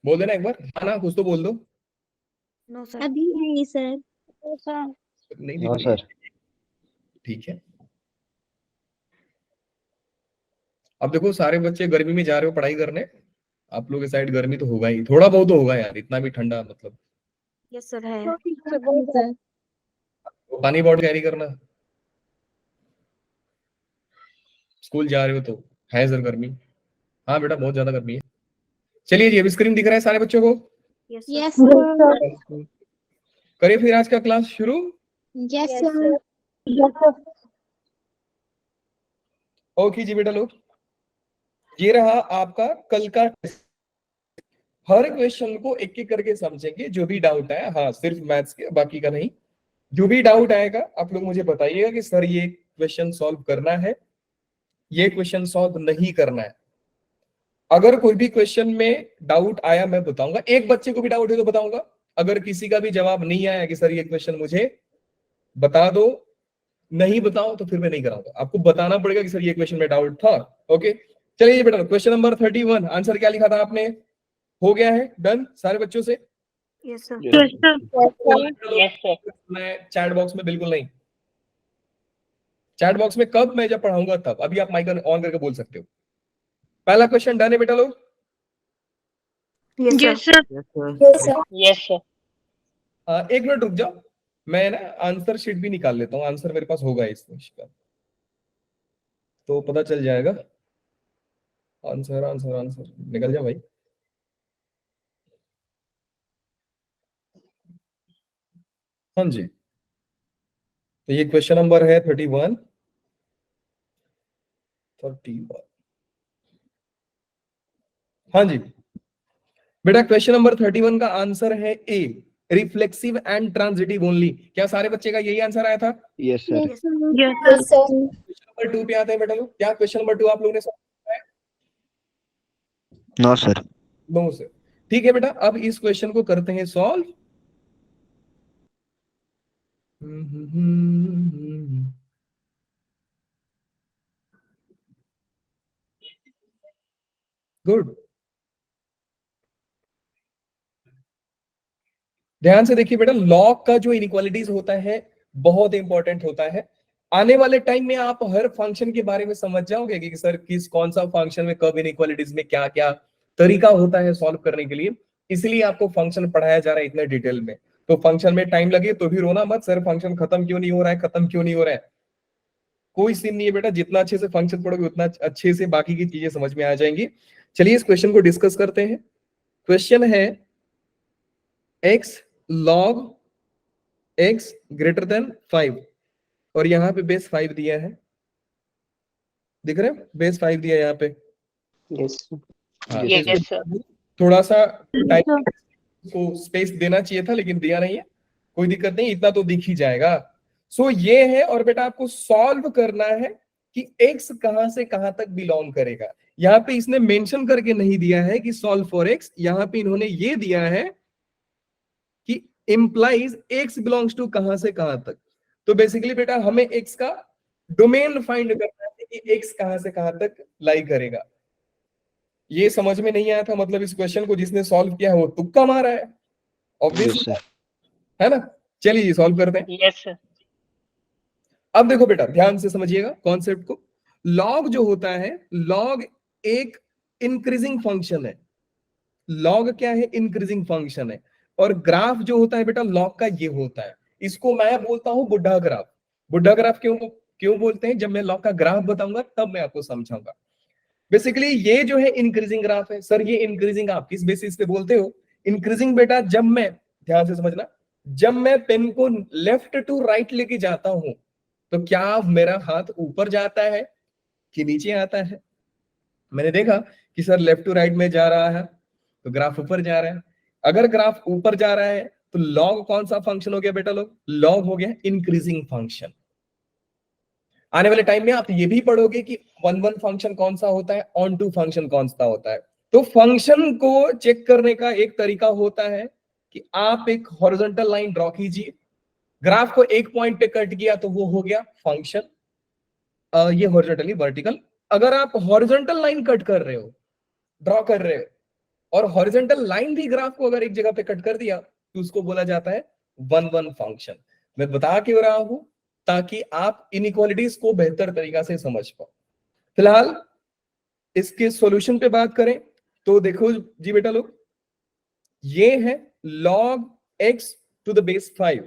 बोल देना एक बार, हाँ ना कुछ तो बोल दो। No sir. अभी नहीं सर। नहीं नो दिख रही है, सर। ठीक है। अब देखो सारे बच्चे गर्मी में जा रहे हो पढ़ाई करने, आप लोग के साइड गर्मी तो होगा ही, थोड़ा बहुत तो होगा यार, इतना भी ठंडा मतलब। यस सर है। सर पानी बॉटल कैरी करना, स्कूल जा रहे हो तो है सर गर्मी। हाँ बेटा बहुत ज्यादा गर्मी है। चलिए जी, अभी स्क्रीन दिख रहा है सारे बच्चों को? Yes yes sir. सर। करिए फिर आज का क्लास शुरू। Yes sir. ओके जी बेटा लोग, ये रहा आपका कल का टेस्ट। हर क्वेश्चन को एक एक करके समझेंगे, जो भी डाउट है, हाँ सिर्फ मैथ्स के, बाकी का नहीं। जो भी डाउट आएगा आप लोग मुझे बताइएगा कि सर ये क्वेश्चन सॉल्व करना है, ये क्वेश्चन सॉल्व नहीं करना है। अगर कोई भी क्वेश्चन में डाउट आया मैं बताऊंगा, एक बच्चे को भी डाउट है तो बताऊंगा। अगर किसी का भी जवाब नहीं आया कि सर ये क्वेश्चन मुझे बता दो, नहीं बताओ तो फिर मैं नहीं कराऊंगा, आपको बताना पड़ेगा कि सर ये क्वेश्चन में डाउट था। ओके चलिए बेटा, क्वेश्चन नंबर 31 आंसर क्या लिखा था आपने? हो गया है डन सारे बच्चों से? Yes sir. Yes sir. मैं चैट बॉक्स में बिल्कुल नहीं, चैट बॉक्स में कब, मैं जब पढ़ाऊंगा तब। अभी आप माइक ऑन करके बोल सकते हो। पहला क्वेश्चन डन है बेटा लोग? Yes sir. Yes sir. एक मिनट रुक जाओ, मैं ना आंसर शीट भी निकाल लेता हूँ, आंसर मेरे पास होगा इस क्वेश्चन का, तो पता चल जाएगा। आंसर आंसर आंसर निकल जा भाई। हाँ जी, तो ये क्वेश्चन नंबर है 31। हाँ जी बेटा, क्वेश्चन नंबर 31 का आंसर है ए, रिफ्लेक्सिव एंड ट्रांजिटिव ओनली। क्या सारे बच्चे का यही आंसर आया था? Yes sir. क्वेश्चन नंबर 2 पे आते हैं बेटा लोग, क्या क्वेश्चन नंबर 2 आप लोगों ने सॉल्व किया है? No sir. No sir. ठीक है बेटा, अब इस क्वेश्चन को करते हैं सॉल्व। गुड, ध्यान से देखिए बेटा, लॉग का जो इनइक्वालिटीज होता है बहुत इंपॉर्टेंट होता है। आने वाले टाइम में आप हर फंक्शन के बारे में समझ जाओगे कि सर किस कौन सा फंक्शन में कब इनइक्वालिटीज में क्या क्या तरीका होता है सॉल्व करने के लिए। इसलिए आपको फंक्शन पढ़ाया जा रहा है इतने डिटेल में। तो फंक्शन में टाइम लगे तो भी रोना मत, सर फंक्शन खत्म क्यों नहीं हो रहा है, खत्म क्यों नहीं हो रहा है। कोई सीन नहीं है बेटा, जितना अच्छे से फंक्शन पढ़ोगे उतना अच्छे से बाकी की चीजें समझ में आ जाएंगी। चलिए इस क्वेश्चन को डिस्कस करते हैं। क्वेश्चन है x log x greater than 5, और यहाँ पे बेस 5 दिया है, दिख रहे हैं बेस 5 दिया है यहाँ पे। यस हाँ, यस सर। थोड़ा सा टाइम को स्पेस देना चाहिए था लेकिन दिया नहीं है, कोई दिक्कत नहीं, इतना तो दिख ही जाएगा। सो ये है, और बेटा आपको सॉल्व करना है कि x कहां से कहां तक बिलोंग करेगा। यहाँ पे इसने मेंशन करके नहीं दिया है कि सॉल्व फॉर x, यहाँ पे इन्होंने ये दिया है कि इंप्लाइज x बिलोंग्स टू कहां से कहां तक। तो बेसिकली बेटा हमें x का डोमेन फाइंड करना है कि x कहां से कहां तक लाई करेगा। ये समझ में नहीं आया था, मतलब इस क्वेश्चन को जिसने सॉल्व किया है वो तुक्का मारा है, ऑब्वियसली सर। है ना। चलिए सॉल्व करते हैं। Yes sir. अब देखो बेटा ध्यान से समझिएगा कॉन्सेप्ट को। लॉग जो होता है, लॉग एक इंक्रीजिंग फंक्शन है। लॉग क्या है? इंक्रीजिंग फंक्शन है। और ग्राफ जो होता है बेटा लॉग का ये होता है, इसको मैं बोलता हूं बुढ़ा ग्राफ। बुढ़ा ग्राफ क्यों क्यों बोलते हैं, जब मैं लॉग का ग्राफ बताऊंगा तब मैं आपको समझाऊंगा। बेसिकली ये जो है इंक्रीजिंग ग्राफ है। सर ये इंक्रीजिंग आप किस बेसिस पे बोलते हो? इंक्रीजिंग बेटा जब मैं, ध्यान से समझना, जब मैं पेन को लेफ्ट टू राइट लेके जाता हूं तो क्या मेरा हाथ ऊपर जाता है कि नीचे आता है? मैंने देखा कि सर लेफ्ट टू राइट में जा रहा है तो ग्राफ ऊपर जा रहा है। अगर ग्राफ ऊपर जा रहा है तो लॉग कौन सा फंक्शन हो गया बेटा लोग? लॉग हो गया इंक्रीजिंग फंक्शन। आने वाले टाइम में आप ये भी पढ़ोगे कि वन वन फंक्शन कौन सा होता है, ऑन टू फंक्शन कौन सा होता है। तो फंक्शन को चेक करने का एक तरीका होता है कि आप एक हॉरिजॉन्टल लाइन ड्रॉ कीजिए, ग्राफ को एक पॉइंट पे कट किया तो वो हो गया फंक्शन, ये हॉरिजॉन्टली वर्टिकल। अगर आप हॉरिजॉन्टल लाइन कट कर रहे हो, ड्रॉ कर रहे हो, और हॉरिजॉन्टल लाइन भी ग्राफ को अगर एक जगह पे कट कर दिया तो उसको बोला जाता है 1-1 फंक्शन। मैं बता क्यों रहा हूं, ताकि आप इनइक्वालिटीज को बेहतर तरीका से समझ पाओ। फिलहाल इसके सॉल्यूशन पे बात करें तो देखो जी बेटा लोग, ये है log x to the base 5।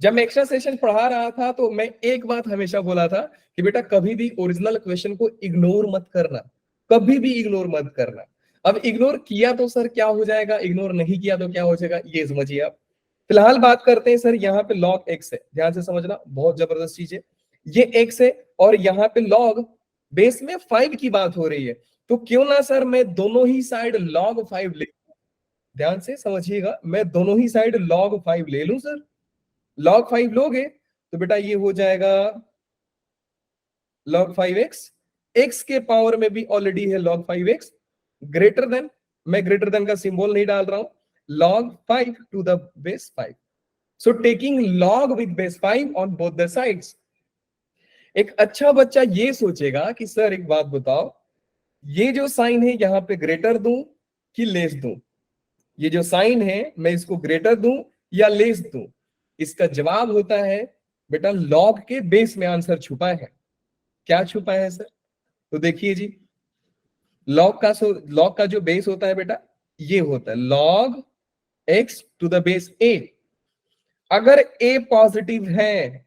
जब मैं एक्स्ट्रा सेशन पढ़ा रहा था तो मैं एक बात हमेशा बोला था कि बेटा कभी भी ओरिजिनल क्वेश्चन को इग्नोर मत करना, कभी भी इग्नोर मत करना। अब इग्नोर किया तो सर क्या हो जाएगा, इग्नोर नहीं किया तो क्या हो जाएगा, ये समझिए आप। फिलहाल बात करते हैं सर, यहाँ पे log x है, ध्यान से समझना, बहुत जबरदस्त चीज है। ये x है और यहाँ पे log बेस में 5 की बात हो रही है, तो क्यों ना सर मैं दोनों ही साइड log 5 ले, ध्यान से समझिएगा, मैं दोनों ही साइड log 5 ले लूं सर। log 5 लोगे तो बेटा ये हो जाएगा log 5x, x के पावर में भी ऑलरेडी है log 5x, ग्रेटर देन, मैं ग्रेटर देन का सिंबल नहीं डाल रहा हूं, log 5 to the base 5। So taking log with base 5 on both the sides। एक अच्छा बच्चा ये सोचेगा कि सर एक बात बताओ, ये जो साइन है यहाँ पे ग्रेटर दूं कि लेस दूं, ये जो साइन है मैं इसको ग्रेटर दूं या लेस दूं? इसका जवाब होता है बेटा log के बेस में आंसर छुपा है। क्या छुपा है सर? तो देखिए जी, log का जो बेस होता है बेटा ये होता है log x to the base a। अगर a पॉजिटिव है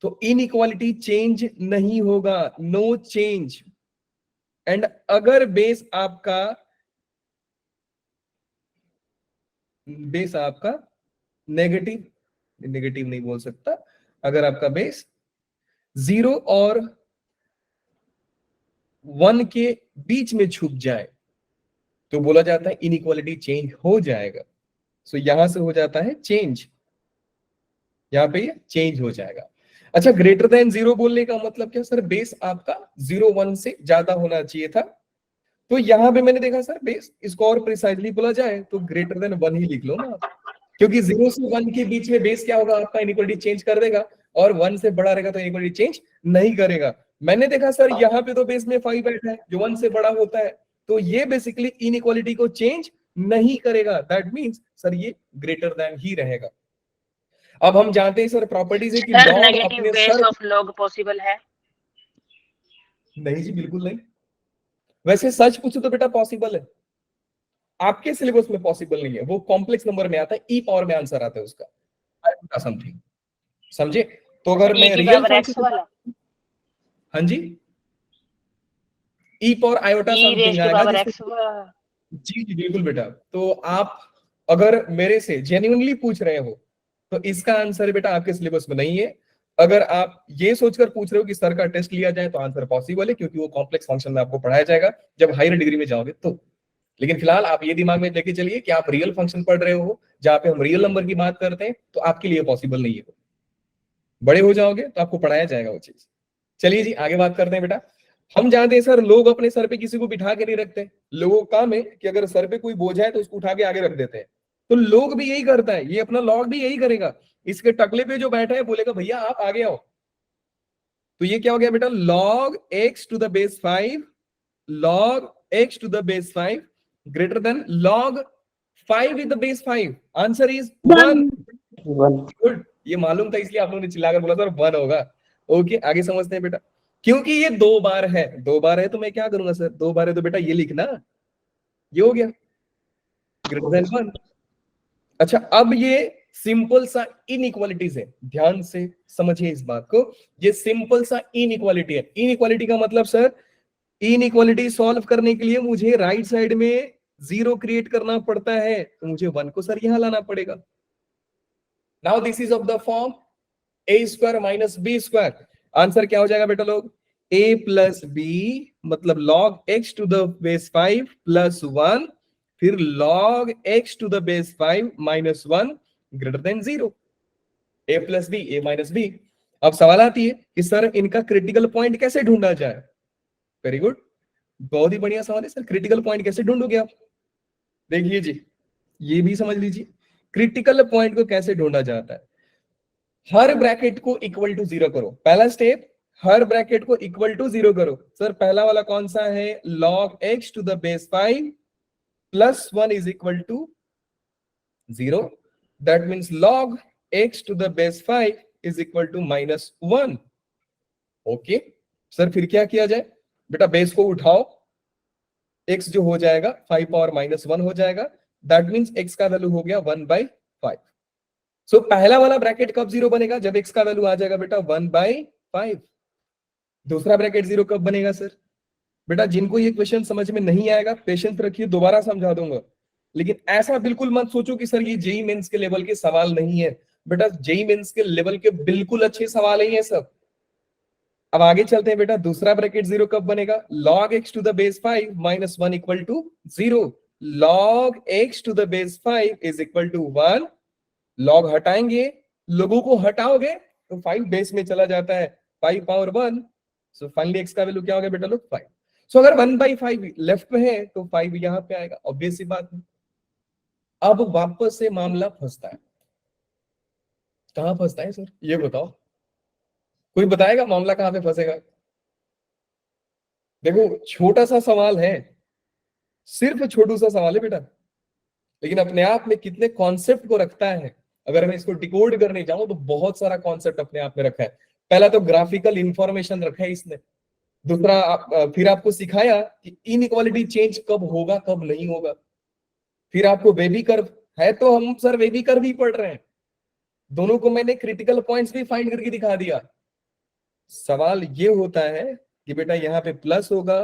तो इनइक्वालिटी चेंज नहीं होगा, नो चेंज। एंड अगर बेस आपका नेगेटिव नहीं बोल सकता, अगर आपका बेस 0 और 1 के बीच में छुप जाए तो बोला जाता है इनइक्वालिटी चेंज हो जाएगा। सो यहां से हो जाता है चेंज, यहां पे ये चेंज हो जाएगा। अच्छा, ग्रेटर देन 0 बोलने का मतलब क्या सर? बेस आपका 0-1 से ज्यादा होना चाहिए था, तो यहां पे मैंने देखा सर बेस, इसको और प्रिसाइजली बोला जाए तो ग्रेटर देन 1 ही लिख लो ना, क्योंकि 0 से 1 के बीच में बेस क्या होगा आपका, इनइक्वालिटी चेंज कर देगा, और 1 से बड़ा रहेगा तो इनइक्वालिटी चेंज नहीं करेगा। मैंने देखा सर यहाँ पे तो बेस में 5 बैठा है जो 1 से बड़ा होता है, तो ये बेसिकली इनइक्वालिटी को चेंज नहीं करेगा, दैट मींस सर ये ग्रेटर देन ही रहेगा। अब हम जानते हैं सर प्रॉपर्टीज है कि सर log नेगेटिव अपने base sir, of log possible है? नहीं जी बिल्कुल नहीं। वैसे सच पूछो तो बेटा पॉसिबल है, आपके सिलेबस में पॉसिबल नहीं है, वो कॉम्प्लेक्स नंबर में आता है, ई पावर में आंसर आता है उसका, समथिंग समझे? तो अगर मैं रियल फंक्शन, हाँ जी, ई पावर आयोटा समथिंग आएगा जी जी बिल्कुल बेटा। तो आप अगर मेरे से जेन्युइनली पूछ रहे हो तो इसका आंसर बेटा आपके सिलेबस में नहीं है। अगर आप ये सोचकर पूछ रहे हो कि सर का टेस्ट लिया जाए तो आंसर पॉसिबल है, क्योंकि वो कॉम्प्लेक्स फंक्शन में आपको पढ़ाया जाएगा जब हायर डिग्री में जाओगे तो। लेकिन फिलहाल आप ये दिमाग में लेके चलिए कि आप रियल फंक्शन पढ़ रहे हो जहां पे हम रियल नंबर की बात करते हैं, तो आपके लिए पॉसिबल नहीं है। बड़े हो जाओगे तो आपको पढ़ाया जाएगा वो चीज। चलिए जी आगे बात करते हैं बेटा। हम जानते हैं सर लोग अपने सर पे किसी को बिठा के नहीं रखते, लोगों का काम है कि अगर सर पे कोई बोझ है तो उसको उठा के आगे रख देते हैं, तो लोग भी यही करता है, ये अपना लॉग भी यही करेगा, इसके टकले पे जो बैठा है बोलेगा भैया आप आगे आओ। तो ये क्या हो गया बेटा, log x to the base 5, log x to the base 5 greater than log 5 with the base 5, answer is 1। Good, ये मालूम था इसलिए आप लोगों ने चिल्लाकर बोला सर 1 होगा। ओके आगे समझते हैं बेटा, क्योंकि ये 2 बार है, 2 बार है तो मैं क्या करूंगा सर, 2 बार है तो बेटा ये लिखना, ये हो गया ग्रेटर देन 1। अच्छा अब ये सिंपल सा इनइक्वालिटीज है, ध्यान से समझिए इस बात को, ये सिंपल सा इनइक्वालिटी है। इनइक्वालिटी का मतलब सर, इनइक्वालिटी सॉल्व करने के लिए मुझे राइट साइड में 0 क्रिएट करना पड़ता है, तो मुझे 1 को सर यहां लाना पड़ेगा। Now this is of the form a square minus b square. Answer क्या हो जाएगा बेटा लोग, a प्लस बी मतलब log x to the base 5 plus 1, फिर log x to the base 5 minus 1 greater than 0। a plus B, a minus B. अब सवाल आती है कि सर इनका क्रिटिकल पॉइंट कैसे ढूंढा जाए। वेरी गुड, बहुत ही बढ़िया सवाल है सर, क्रिटिकल पॉइंट कैसे ढूंढोगे आप? देखिए जी, ये भी समझ लीजिए क्रिटिकल पॉइंट को कैसे ढूंढा जाता है। हर ब्रैकेट को इक्वल टू 0 करो, पहला स्टेप, हर ब्रैकेट को इक्वल टू 0 करो। सर पहला वाला कौन सा है, log x to the base 5 plus 1 is equal to 0, that means log x to the base 5 is equal to -1। Okay sir, फिर क्या किया जाए बेटा? बेस को उठाओ, x जो हो जाएगा 5 पावर -1 हो जाएगा, दैट मीन्स x का वैल्यू हो गया 1/5। सो पहला वाला ब्रैकेट कब 0 बनेगा? जब x का वैल्यू आ जाएगा बेटा 1/5। दूसरा ब्रैकेट 0 कब बनेगा सर? बेटा जिनको ये क्वेश्चन समझ में नहीं आएगा पेशेंस रखिए, दोबारा समझा दूंगा, लेकिन ऐसा बिल्कुल मत सोचो कि सर ये जेई मेंस के लेवल के सवाल नहीं है। बेटा जेई मेंस के लेवल के बिल्कुल अच्छे सवाल है ये सब। अब आगे चलते हैं बेटा, दूसरा ब्रैकेट 0 कब बनेगा? log x to the base 5 minus 1 equal to 0। log x to the base 5 is equal to 1। log हटाएंगे, लोगों को हटाओगे तो 5 बेस में चला जाता है, 5 पावर 1। सो फाइनली x का वैल्यू क्या हो गया बेटा लोग? 5। सो अगर 1/5 लेफ्ट में है तो 5 यहां पे आएगा, ऑब्वियस सी बात है। अब वापस से मामला फंसता है। कहां फंसता है सर ये बताओ? कोई बताएगा मामला कहां पे फंसेगा? देखो छोटा सा सवाल है, सिर्फ छोटू सा सवाल है बेटा, लेकिन अपने आप में कितने कॉन्सेप्ट को रखता है। अगर मैं इसको डिकोड करने जाऊं तो बहुत सारा कॉन्सेप्ट अपने आप में रखा है। पहला तो ग्राफिकल इंफॉर्मेशन रखा है इसने। दूसरा फिर आपको सिखाया कि इनइक्वालिटी चेंज कब होगा कब नहीं होगा। फिर आपको वेबी कर्व है, तो हम सर वेबी कर्व ही पढ़ रहे हैं, दोनों को मैंने क्रिटिकल पॉइंट्स भी फाइंड करके दिखा दिया। सवाल ये होता है कि बेटा यहाँ पे प्लस होगा,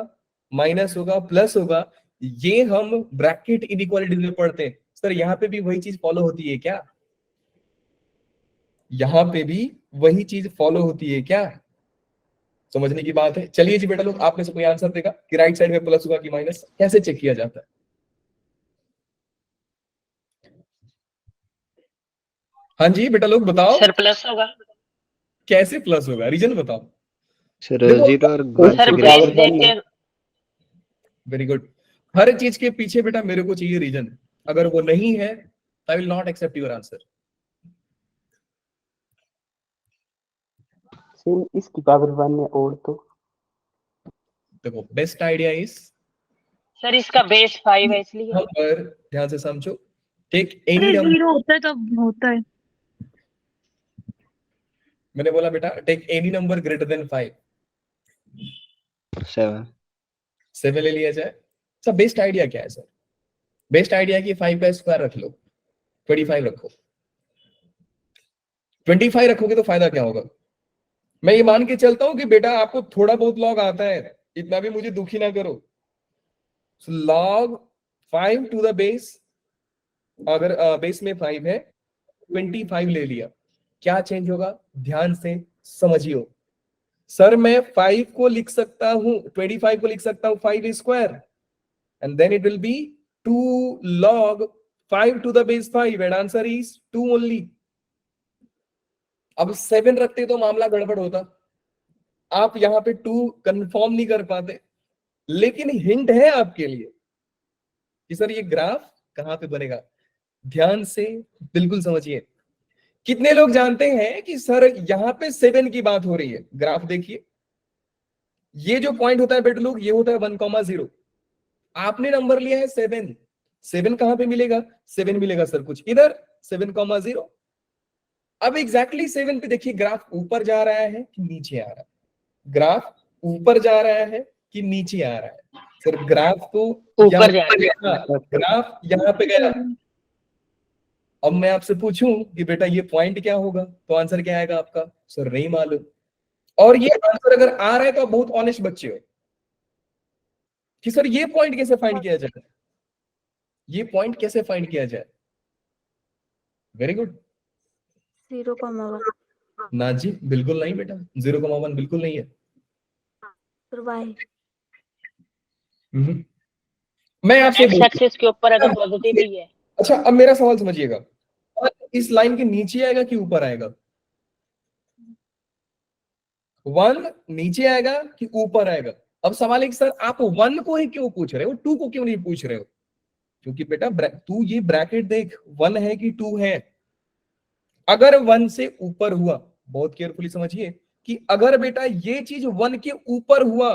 माइनस होगा, प्लस होगा, ये हम ब्रैकेट इनइक्वालिटी में पढ़ते हैं। सर यहाँ पे भी वही चीज फॉलो होती है क्या? यहाँ पे भी वही चीज फॉलो होती है क्या? समझने की बात है। चलिए जी बेटा लोग, आप में से कोई आंसर देगा कि राइट साइड में प्लस होगा कि माइनस, कैसे चेक किया जाता है? हाँ जी बेटा लोग बताओ, सर प्लस होगा। कैसे प्लस होगा? रीजन बताओ। सर देखो, 0 और 1 सर से बेस गिरा देख के वेरी गुड। हर चीज के पीछे बेटा मेरे को चाहिए रीजन। अगर वो नहीं है I will not accept your answer. Sir इसकी पावर 1 है और तो देखो बेस्ट आइडिया इज, सर इसका बेस 5 है इसलिए। पर ध्यान से समझो, टेक एनी अरे नंबर। 0 होता है तब होता है। मैंने बोला बेटा take any number greater than 5। 7 ले लिया जाए। सर बेस्ट आइडिया क्या है सर? बेस्ट आइडिया कि 5 का स्क्वायर रख लो, 25 रखो। 25 रखोगे तो फायदा क्या होगा? मैं ये मान के चलता हूं कि बेटा आपको थोड़ा बहुत लॉग आता है, इतना भी मुझे दुखी ना करो। log 5 टू द बेस, अगर बेस में 5 है, 25 ले लिया, क्या चेंज होगा? ध्यान से समझियो। सर मैं 5 को लिख सकता हूं, 25 को लिख सकता हूं 5 square, and then it will be 2 log 5 to the base 5 and answer is 2 only. अब 7 रखते तो मामला गड़बड़ होता, आप यहां पे 2 कंफर्म नहीं कर पाते। लेकिन हिंट है आपके लिए कि सर ये ग्राफ कहां पे बनेगा। ध्यान से बिल्कुल समझिए। कितने लोग जानते हैं कि सर यहां पे 7 की बात हो रही है? ग्राफ देखिए, ये जो पॉइंट होता है बेटे लोग, ये होता है 1,0। आपने नंबर लिया है 7, 7 कहां पे मिलेगा? 7 मिलेगा सर कुछ इधर, 7,0। अब एग्जैक्टली 7 पे देखिए, ग्राफ ऊपर जा रहा है कि नीचे आ रहा है? ग्राफ ऊपर जा रहा है कि नीचे आ रहा है? सर ग्राफ तो ऊपर जा रहा है, ग्राफ यहाँ पे गया। अब मैं आपसे पूछूं कि बेटा ये पॉइंट क्या होगा, तो आंसर क्या आएगा आपका? सर नहीं मालूम। और ये आंसर अगर आ रहा है तो आप बहुत ऑनेस्ट बच्चे हो कि सर ये पॉइंट कैसे फाइंड किया जाए, ये पॉइंट कैसे फाइंड किया जाए। Very good. 0,1 ना जी बिल्कुल नहीं बेटा, 0,1 बिल्कुल नहीं है। फिर y। मैं आपसे एक्स एक्सिस के ऊपर अगर पॉजिटिव ही है। अच्छा अब मेरा सवाल समझिएगा, इस लाइन के नीचे आएगा कि ऊपर आएगा? 1 नीचे आएगा कि ऊपर आएगा? अब सवाल है कि सर आप 1 को ही क्यों पूछ रहे हो, 2 को क्यों नहीं पूछ रहे हो? क्योंकि बेटा तू ये ब्रैकेट देख, 1 है कि 2 है। अगर 1 से ऊपर हुआ, बहुत केयरफुली समझिए कि अगर बेटा ये चीज 1 के ऊपर हुआ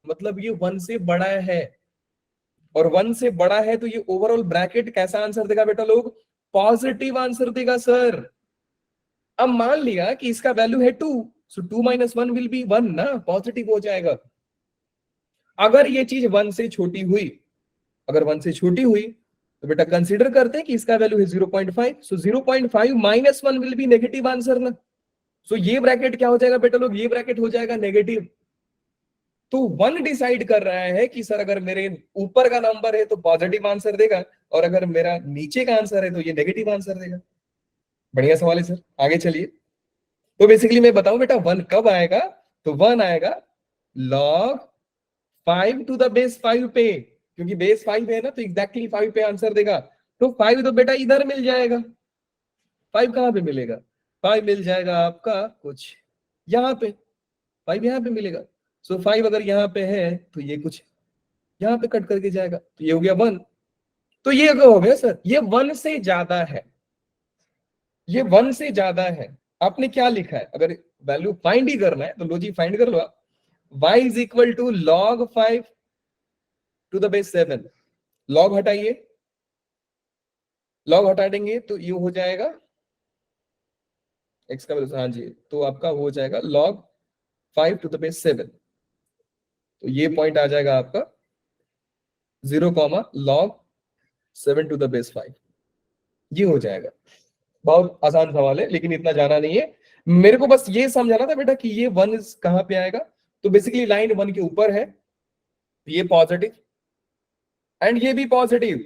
मतलब ये 1 से बड़ा है। और 1 से बड़ा है तो ये ओवरऑल ब्रैकेट कैसा आंसर देगा बेटा लोग? पॉजिटिव आंसर देगा सर। अब मान लिया कि इसका वैल्यू है 2, सो 2 - 1 विल बी 1 ना, पॉजिटिव हो जाएगा। अगर ये चीज 1 से छोटी हुई, अगर 1 से छोटी हुई तो बेटा कंसीडर करते हैं कि इसका वैल्यू है 0.5, सो 0.5 - 1 विल बी नेगेटिव आंसर ना। सो ये ब्रैकेट क्या हो जाएगा बेटा लोग? ये ब्रैकेट हो जाएगा नेगेटिव। तो 1 डिसाइड कर रहा है कि सर अगर मेरे ऊपर का नंबर है तो पॉजिटिव आंसर देगा, और अगर मेरा नीचे का आंसर है तो ये नेगेटिव आंसर देगा। बढ़िया सवाल है सर, आगे चलिए। तो बेसिकली मैं बताऊं बेटा 1 कब आएगा? तो 1 आएगा log 5 to the base 5 पे, क्योंकि बेस 5 है ना, तो एग्जैक्टली 5 पे आंसर देगा। तो 5 तो बेटा इधर मिल जाएगा। 5 कहां पे मिलेगा? 5 मिल जाएगा आपका कुछ यहाँ पे, 5 यहाँ पे मिलेगा। सो 5 अगर यहाँ पे है तो ये कुछ यहाँ पे कट करके जाएगा, तो ये हो गया 1। तो ये क्या हो गया सर? ये 1 से ज्यादा है, ये 1 से ज्यादा है। आपने क्या लिखा है? अगर वैल्यू फाइंड ही करना है तो लो जी फाइंड कर लो आप। y is equal to log 5 to the base 7। log हटाइए, log हटा देंगे तो ये हो जाएगा x का वैल्यू, हाँ जी, तो आपका हो जाएगा log 5 टू द बेस 7। तो ये पॉइंट आ जाएगा आपका 0, log 7 टू द बेस 5। ये हो जाएगा। बहुत आसान सवाल है, लेकिन इतना जाना नहीं है। मेरे को बस ये समझाना था बेटा कि ये 1 कहां पे आएगा। तो बेसिकली लाइन 1 के ऊपर है, ये पॉजिटिव एंड ये भी पॉजिटिव,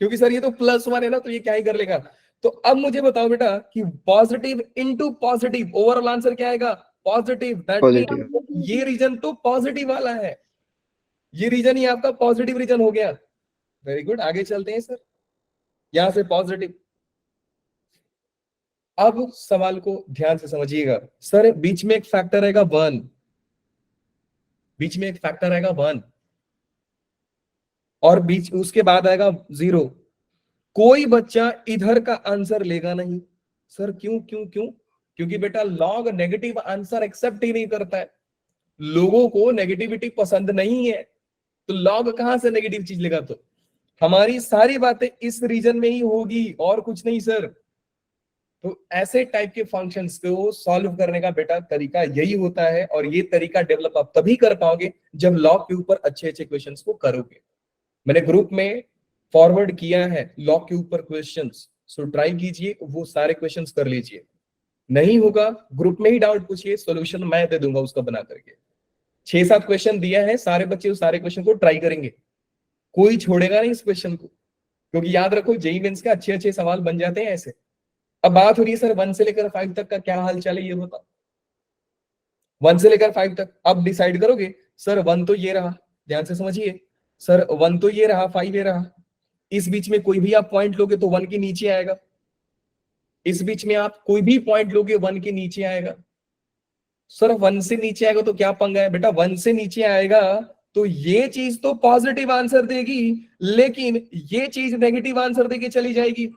क्योंकि सर ये तो +1 है ना, तो ये क्या ही कर लेगा। तो अब मुझे बताओ बेटा कि positive into positive, overall answer क्या आएगा? पॉजिटिव। दैट मींस ये रीजन तो पॉजिटिव वाला है, ये रीजन ही आपका पॉजिटिव रीजन हो गया। वेरी गुड, आगे चलते हैं सर। यहां से पॉजिटिव। अब सवाल को ध्यान से समझिएगा। सर बीच में एक फैक्टर आएगा 1, बीच में एक फैक्टर आएगा 1, और बीच उसके बाद आएगा 0। कोई बच्चा इधर का आंसर लेगा नहीं। सर क्यों क्यों क्यों? क्योंकि बेटा लॉग नेगेटिव आंसर एक्सेप्ट ही नहीं करता है। लोगों को नेगेटिविटी पसंद नहीं है, तो लॉग कहां से नेगेटिव चीज लेगा? तो हमारी सारी बातें इस रीजन में ही होगी और कुछ नहीं सर। तो ऐसे टाइप के फंक्शंस को सॉल्व करने का बेटा तरीका यही होता है, और ये तरीका डेवलप आप तभी कर पाओगे जब लॉग के ऊपर अच्छे अच्छे क्वेश्चंस को करोगे। मैंने ग्रुप में फॉरवर्ड किया है लॉग के ऊपर क्वेश्चंस, सो ट्राई कीजिए, वो सारे क्वेश्चंस कर लीजिए। नहीं होगा ग्रुप में ही डाउट पूछिए, सॉल्यूशन मैं दे दूंगा उसका बना करके। 6-7 क्वेश्चन दिया है, सारे बच्चे उस सारे क्वेश्चन को ट्राई करेंगे, कोई छोड़ेगा नहीं इस क्वेश्चन को, क्योंकि याद रखो जेईई मेंस के अच्छे अच्छे सवाल बन जाते हैं ऐसे। अब बात हो रही है सर 1 से लेकर 5 तक का क्या हाल चाल है, ये बताओ। 1 से लेकर 5 तक अब डिसाइड करोगे, सर 1 तो ये रहा, ध्यान से समझिए, सर 1 तो ये रहा, 5 ये रहा। इस बीच में कोई भी आप पॉइंट लोगे तो 1 के नीचे आएगा, इस बीच में आप कोई भी पॉइंट लोगे 1 के नीचे आएगा। सर 1 से नीचे आएगा तो क्या पंगा है? बेटा 1 से नीचे आएगा तो ये चीज तो पॉजिटिव आंसर देगी, लेकिन ये चीज नेगेटिव आंसर देके चली जाएगी।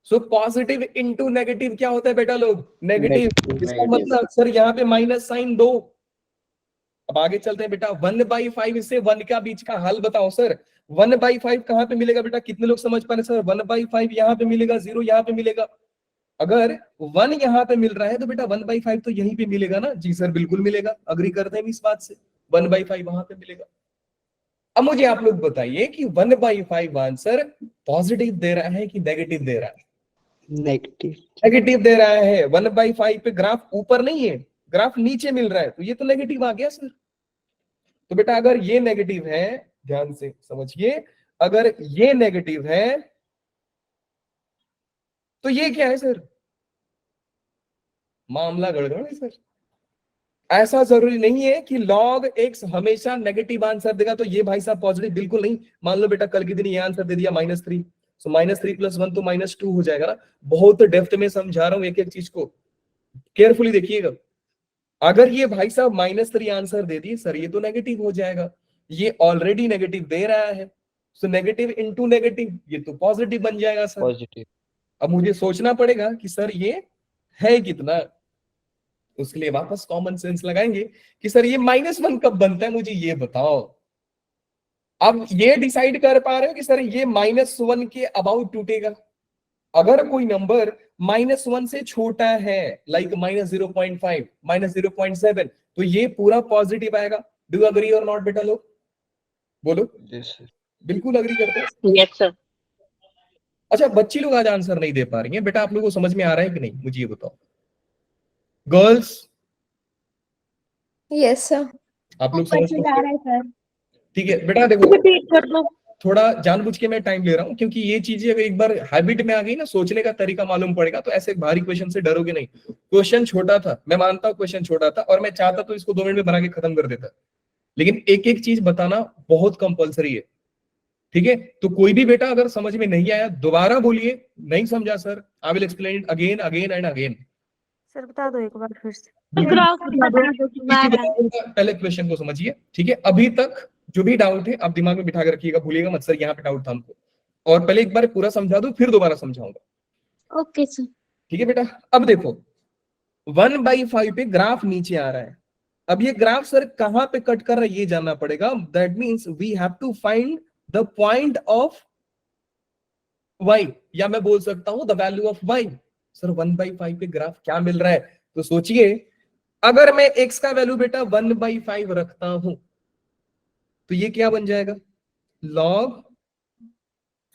सो पॉजिटिव इंटू नेगेटिव क्या होता है बेटा लोग? नेगेटिव। इसका मतलब सर यहाँ पे माइनस साइन दो। अब आगे चलते हैं बेटा, 1/5 से 1 का बीच का हल बताओ सर। 1/5 कहां पे मिलेगा बेटा? कितने लोग समझ पा रहे सर? 1/5 यहाँ पे मिलेगा, 0 यहाँ पे मिलेगा। अगर 1 यहाँ पे मिल रहा है तो बेटा 1/5 तो यहीं पे मिलेगा ना? जी सर बिल्कुल मिलेगा, अग्री करते हैं इस बात से, 1/5 वहां पे मिलेगा। अब मुझे आप लोग बताइए कि 1/5 आंसर पॉजिटिव दे रहा है कि नेगेटिव दे रहा है? नेगेटिव। नेगेटिव दे रहा है। 1/5 पे ग्राफ ऊपर नहीं है, ग्राफ नीचे मिल रहा है, तो ये तो नेगेटिव आ गया सर। तो बेटा अगर ये नेगेटिव है, ध्यान से समझिए, अगर ये नेगेटिव है तो ये क्या है सर? मामला गड़बड़ है सर। ऐसा जरूरी नहीं है कि log x हमेशा नेगेटिव आंसर देगा तो ये भाई साहब पॉजिटिव, बिल्कुल नहीं। मान लो बेटा कल के दिन ये आंसर दे दिया -3, सो -3 + 1 तो -2 हो जाएगा ना। बहुत डेप्थ में समझा रहा हूं एक एक चीज को, केयरफुली देखिएगा। अगर ये भाई साहब -3 आंसर दे दी सर, ये तो नेगेटिव हो जाएगा, ये ऑलरेडी नेगेटिव दे रहा है, सो नेगेटिव इंटू नेगेटिव ये तो पॉजिटिव बन जाएगा सर। पॉजिटिव। अब मुझे सोचना पड़ेगा कि सर ये है कितना, उसके लिए वापस कॉमन सेंस लगाएंगे कि सर ये -1 कब बनता है, मुझे ये बताओ। अब ये डिसाइड कर पा रहे हो कि सर ये -1 के अबाउट टूटेगा। अगर कोई नंबर -1 से छोटा है, लाइक -0.5, -0.7, तो ये पूरा पॉजिटिव आएगा। डू यू अग्री और नॉट बेटा लोग? बोलो। Yes sir. बिल्कुल अग्री करते हैं। Yes sir. अच्छा, बच्ची लोग आज आंसर नहीं दे पा रही हैं। बेटा आप लोगों को समझ में आ रहा है कि नहीं, मुझे ये बताओ। Girls, yes sir. आप लोग समझ आ रहा है सर। ठीक है बेटा। देखो, रिपीट कर दो। थोड़ा जानबूझ के मैं टाइम ले रहा हूँ, क्योंकि ये चीजें अगर एक बार हैबिट में आ गई ना, सोचने का तरीका मालूम पड़ेगा, तो ऐसे भारी क्वेश्चन से डरोगे नहीं। क्वेश्चन छोटा था, मैं मानता हूँ क्वेश्चन छोटा था, और मैं चाहता तो इसको 2 मिनट में बना के खत्म कर देता, लेकिन एक एक चीज बताना बहुत कंपलसरी है। ठीक है, तो कोई भी बेटा अगर समझ में नहीं आया दोबारा बोलिए, नहीं समझा sir, I will explain it again again and again. Sir बता दो एक बार फिर से। पहले क्वेश्चन को समझिए, ठीक है। अभी तक जो भी डाउट है आप दिमाग में बिठा के रखिएगा, भूलिएगा मत सर यहाँ पे डाउट था हमको, और पहले एक बार पूरा समझा दो फिर दोबारा समझाऊंगा। Okay sir. ठीक है बेटा। अब देखो 1/5 पे ग्राफ नीचे आ रहा है। अब ये ग्राफ सर कहां पे कट कर रहा है ये जानना पड़ेगा। That means we have to find the point of y, या मैं बोल सकता हूं the value of y। Sir 1/5 पे ग्राफ क्या मिल रहा है, तो सोचिए, अगर मैं x का वैल्यू बेटा 1/5 रखता हूं, तो ये क्या बन जाएगा, log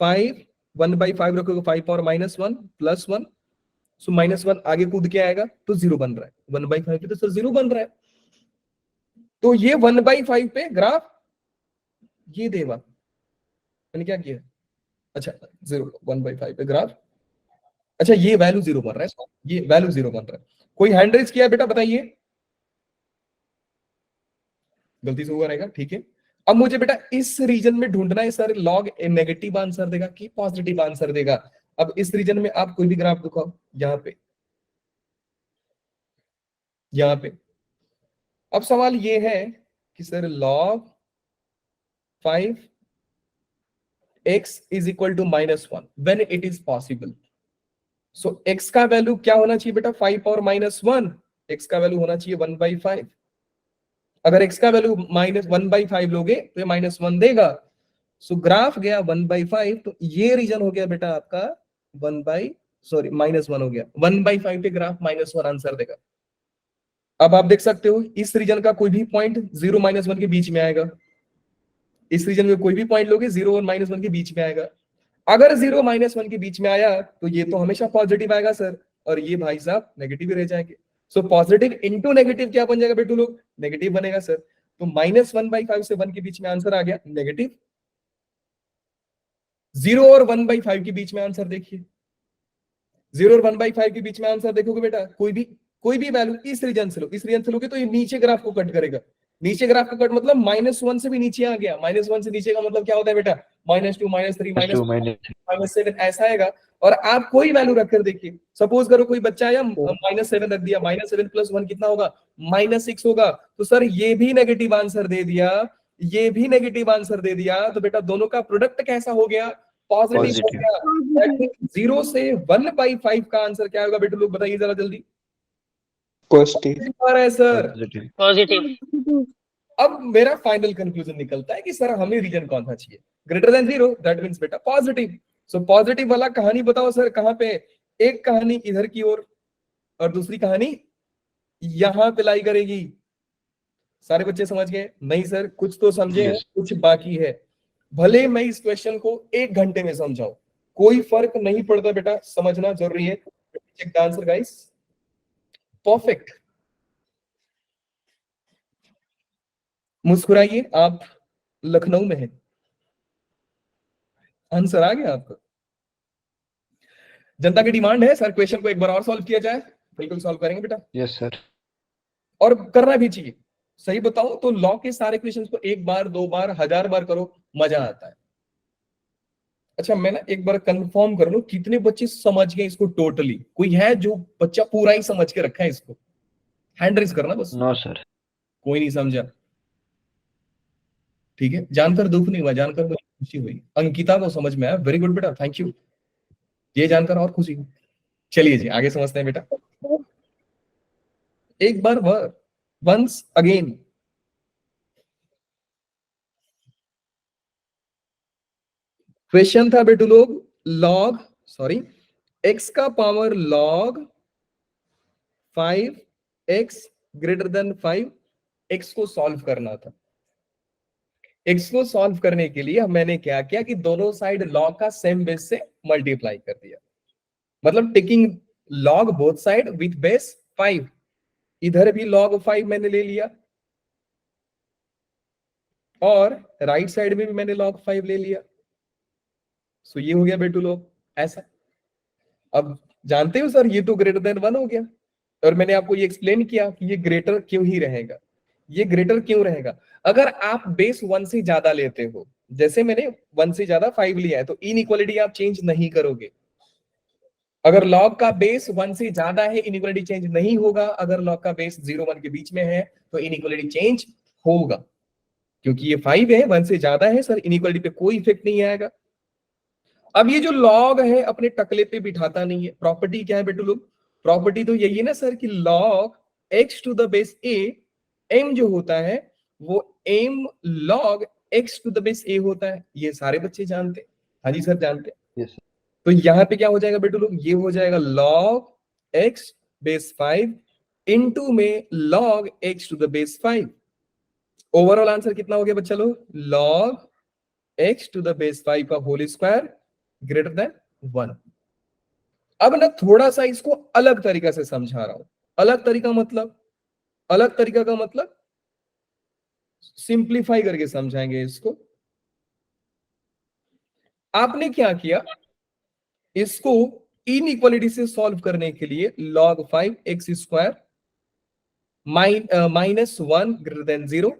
5, 1/5 रखोगे 5 पावर -1 +1, सो -1 आगे कूद के आएगा तो 0 बन रहा है। 1/5 पे तो सर 0 बन रहा है, तो ये 1/5 पे ग्राफ ये देगा। मैंने क्या किया, अच्छा 0, 1/5 पे ग्राफ, अच्छा ये वैल्यू 0 बन रहा है, ये वैल्यू 0 बन रहा है। कोई हैंड रेज किया बेटा, बताइए। गलती से हुआ रहेगा, ठीक है। अब मुझे बेटा इस रीजन में ढूंढना है सर, लॉग नेगेटिव आंसर देगा कि पॉजिटिव आंसर देगा। अब इस रीजन में आप कोई भी ग्राफ दिखाओ, यहाँ पे, यहाँ पे। अब सवाल ये है कि sir log 5 x is equal to -1 when it is possible. So x का वैल्यू क्या होना चाहिए बेटा, 5 पावर -1, x का वैल्यू होना चाहिए 1/5। अगर x का वैल्यू -1/5 लोगे तो ये -1 देगा, सो ग्राफ गया 1/5, तो ये रीजन हो गया बेटा आपका -1 हो गया। 1/5 पे ग्राफ -1 आंसर देगा। अब आप देख सकते हो इस रीजन का कोई भी पॉइंट 0 -1 के बीच में आएगा, इस रीजन में कोई भी पॉइंट लोगे 0 और -1 के बीच में आएगा। अगर 0 -1 के बीच में आया तो ये तो हमेशा पॉजिटिव आएगा सर, और ये भाई साहब नेगेटिव ही रह जाएंगे। सो पॉजिटिव इंटू नेगेटिव क्या बन जाएगा बेटू लोग, नेगेटिव बनेगा सर। तो -1/5 से 1 के बीच में आंसर आ गया नेगेटिव। 0 और 1/5 के बीच में आंसर देखिए, 0 और 1/5 के बीच में आंसर देखोगे बेटा, कोई भी वैल्यू इस रीजन से लो, इस रीजन से लोगे तो ये नीचे ग्राफ को कट करेगा। नीचे ग्राफ का कट मतलब -1 से भी नीचे आ गया, -1 से नीचे का मतलब क्या होता है बेटा, -2 -3 -7 ऐसा आएगा। और आप कोई वैल्यू रखकर देखिए, सपोज करो कोई बच्चा आया -7 रख दिया, -7 + 1 कितना होगा, -6 होगा। तो सर ये भी नेगेटिव आंसर दे दिया, ये भी नेगेटिव आंसर दे दिया, तो बेटा दोनों का प्रोडक्ट कैसा हो गया, पॉजिटिव हो गया। 0 से 1/5 का आंसर क्या होगा बेटा लोग बताइए जरा जल्दी। पॉजिटिव। है सर। पॉजिटिव। अब मेरा फाइनल कंक्लूजन निकलता है कि सर हमें रीजन कौन सा चाहिए, ग्रेटर देन 0, दैट मींस बेटा पॉजिटिव। सो पॉजिटिव वाला कहानी बताओ सर कहां पे, एक कहानी इधर की ओर और दूसरी कहानी यहां पे लाई करेगी। सारे बच्चे समझ गए? नहीं सर, कुछ तो समझे हैं, कुछ बाकी है। भले मैं इस क्वेश्चन को 1 घंटे में समझाऊं, कोई फर्क नहीं पड़ता बेटा, समझना जरूरी है। Check the answer guys, perfect. मुस्कुराइए, आप लखनऊ में हैं, आंसर आ गया आपको। जनता की डिमांड है सर क्वेश्चन को एक बार और सॉल्व किया जाए, बिल्कुल सॉल्व करेंगे बेटा, यस सर। और करना भी चाहिए। सही बताऊं तो लॉ के सारे क्वेश्चंस को 1 बार 2 बार 1000 बार करो, मजा आता है। अच्छा मैं ना एक बार कंफर्म कर लूं कितने बच्चे समझ गए इसको टोटली। कोई है जो बच्चा पूरा ही समझ के रखा है इसको, हैंड रेज करना बस। No sir. कोई नहीं समझा, ठीक है, जानकर दुख नहीं हुआ, जानकर मुझे खुशी हुई। अंकिता को समझ में आया, वेरी गुड बेटा, थैंक यू, ये जानकर और खुशी हुई। चलिए जी आगे समझते हैं बेटा, एक बार वंस अगेन। क्वेश्चन था बेटू लोग लॉग x का power log 5 x greater than 5 x को सॉल्व करना था। x को सॉल्व करने के लिए मैंने क्या किया कि दोनों साइड log का सेम बेस से मल्टीप्लाई कर दिया, मतलब taking log both side with base 5। इधर भी log 5 मैंने ले लिया और राइट साइड में भी मैंने log 5 ले लिया। सो ये हो गया बेटू लोग ऐसा। अब जानते हो सर ये तो ग्रेटर देन 1 हो गया, और मैंने आपको ये एक्सप्लेन किया कि ये ग्रेटर क्यों ही रहेगा, ये ग्रेटर क्यों रहेगा। अगर आप बेस 1 से ज्यादा लेते हो, जैसे मैंने 1 से ज्यादा 5 लिया है, तो इनइक्वालिटी आप चेंज नहीं करोगे। अगर log का बेस 1 से ज्यादा है इनइक्वालिटी चेंज नहीं होगा, अगर log का बेस 0 1 के बीच में है तो इनइक्वालिटी चेंज होगा, क्योंकि ये 5 है 1 से ज्यादा है सर, इनइक्वालिटी पे कोई इफेक्ट नहीं आएगा। अब ये जो log है अपने टकले पे बिठाता नहीं है। प्रॉपर्टी क्या है बेटू लोग, प्रॉपर्टी तो यही है ना सर कि log x to the base a, m जो होता है वो m log x to the base a होता है। ये सारे बच्चे जानते हैं। हाँ जी सर जानते हैं। यस तो यहां पे क्या हो जाएगा बेटू लोग, ये हो जाएगा log x बेस 5 इनटू में log x to the base 5। Overall answer कितना हो गया बच्चा लोग, log x to the base 5 का होल स्क्वायर ग्रेटर देन 1। अब ना थोड़ा सा इसको अलग तरीका से समझा रहा हूं। अलग तरीका का मतलब सिंप्लीफाई करके समझाएंगे इसको। आपने क्या किया, इसको इनइक्वालिटी से सॉल्व करने के लिए log 5 x square minus 1 greater than 0,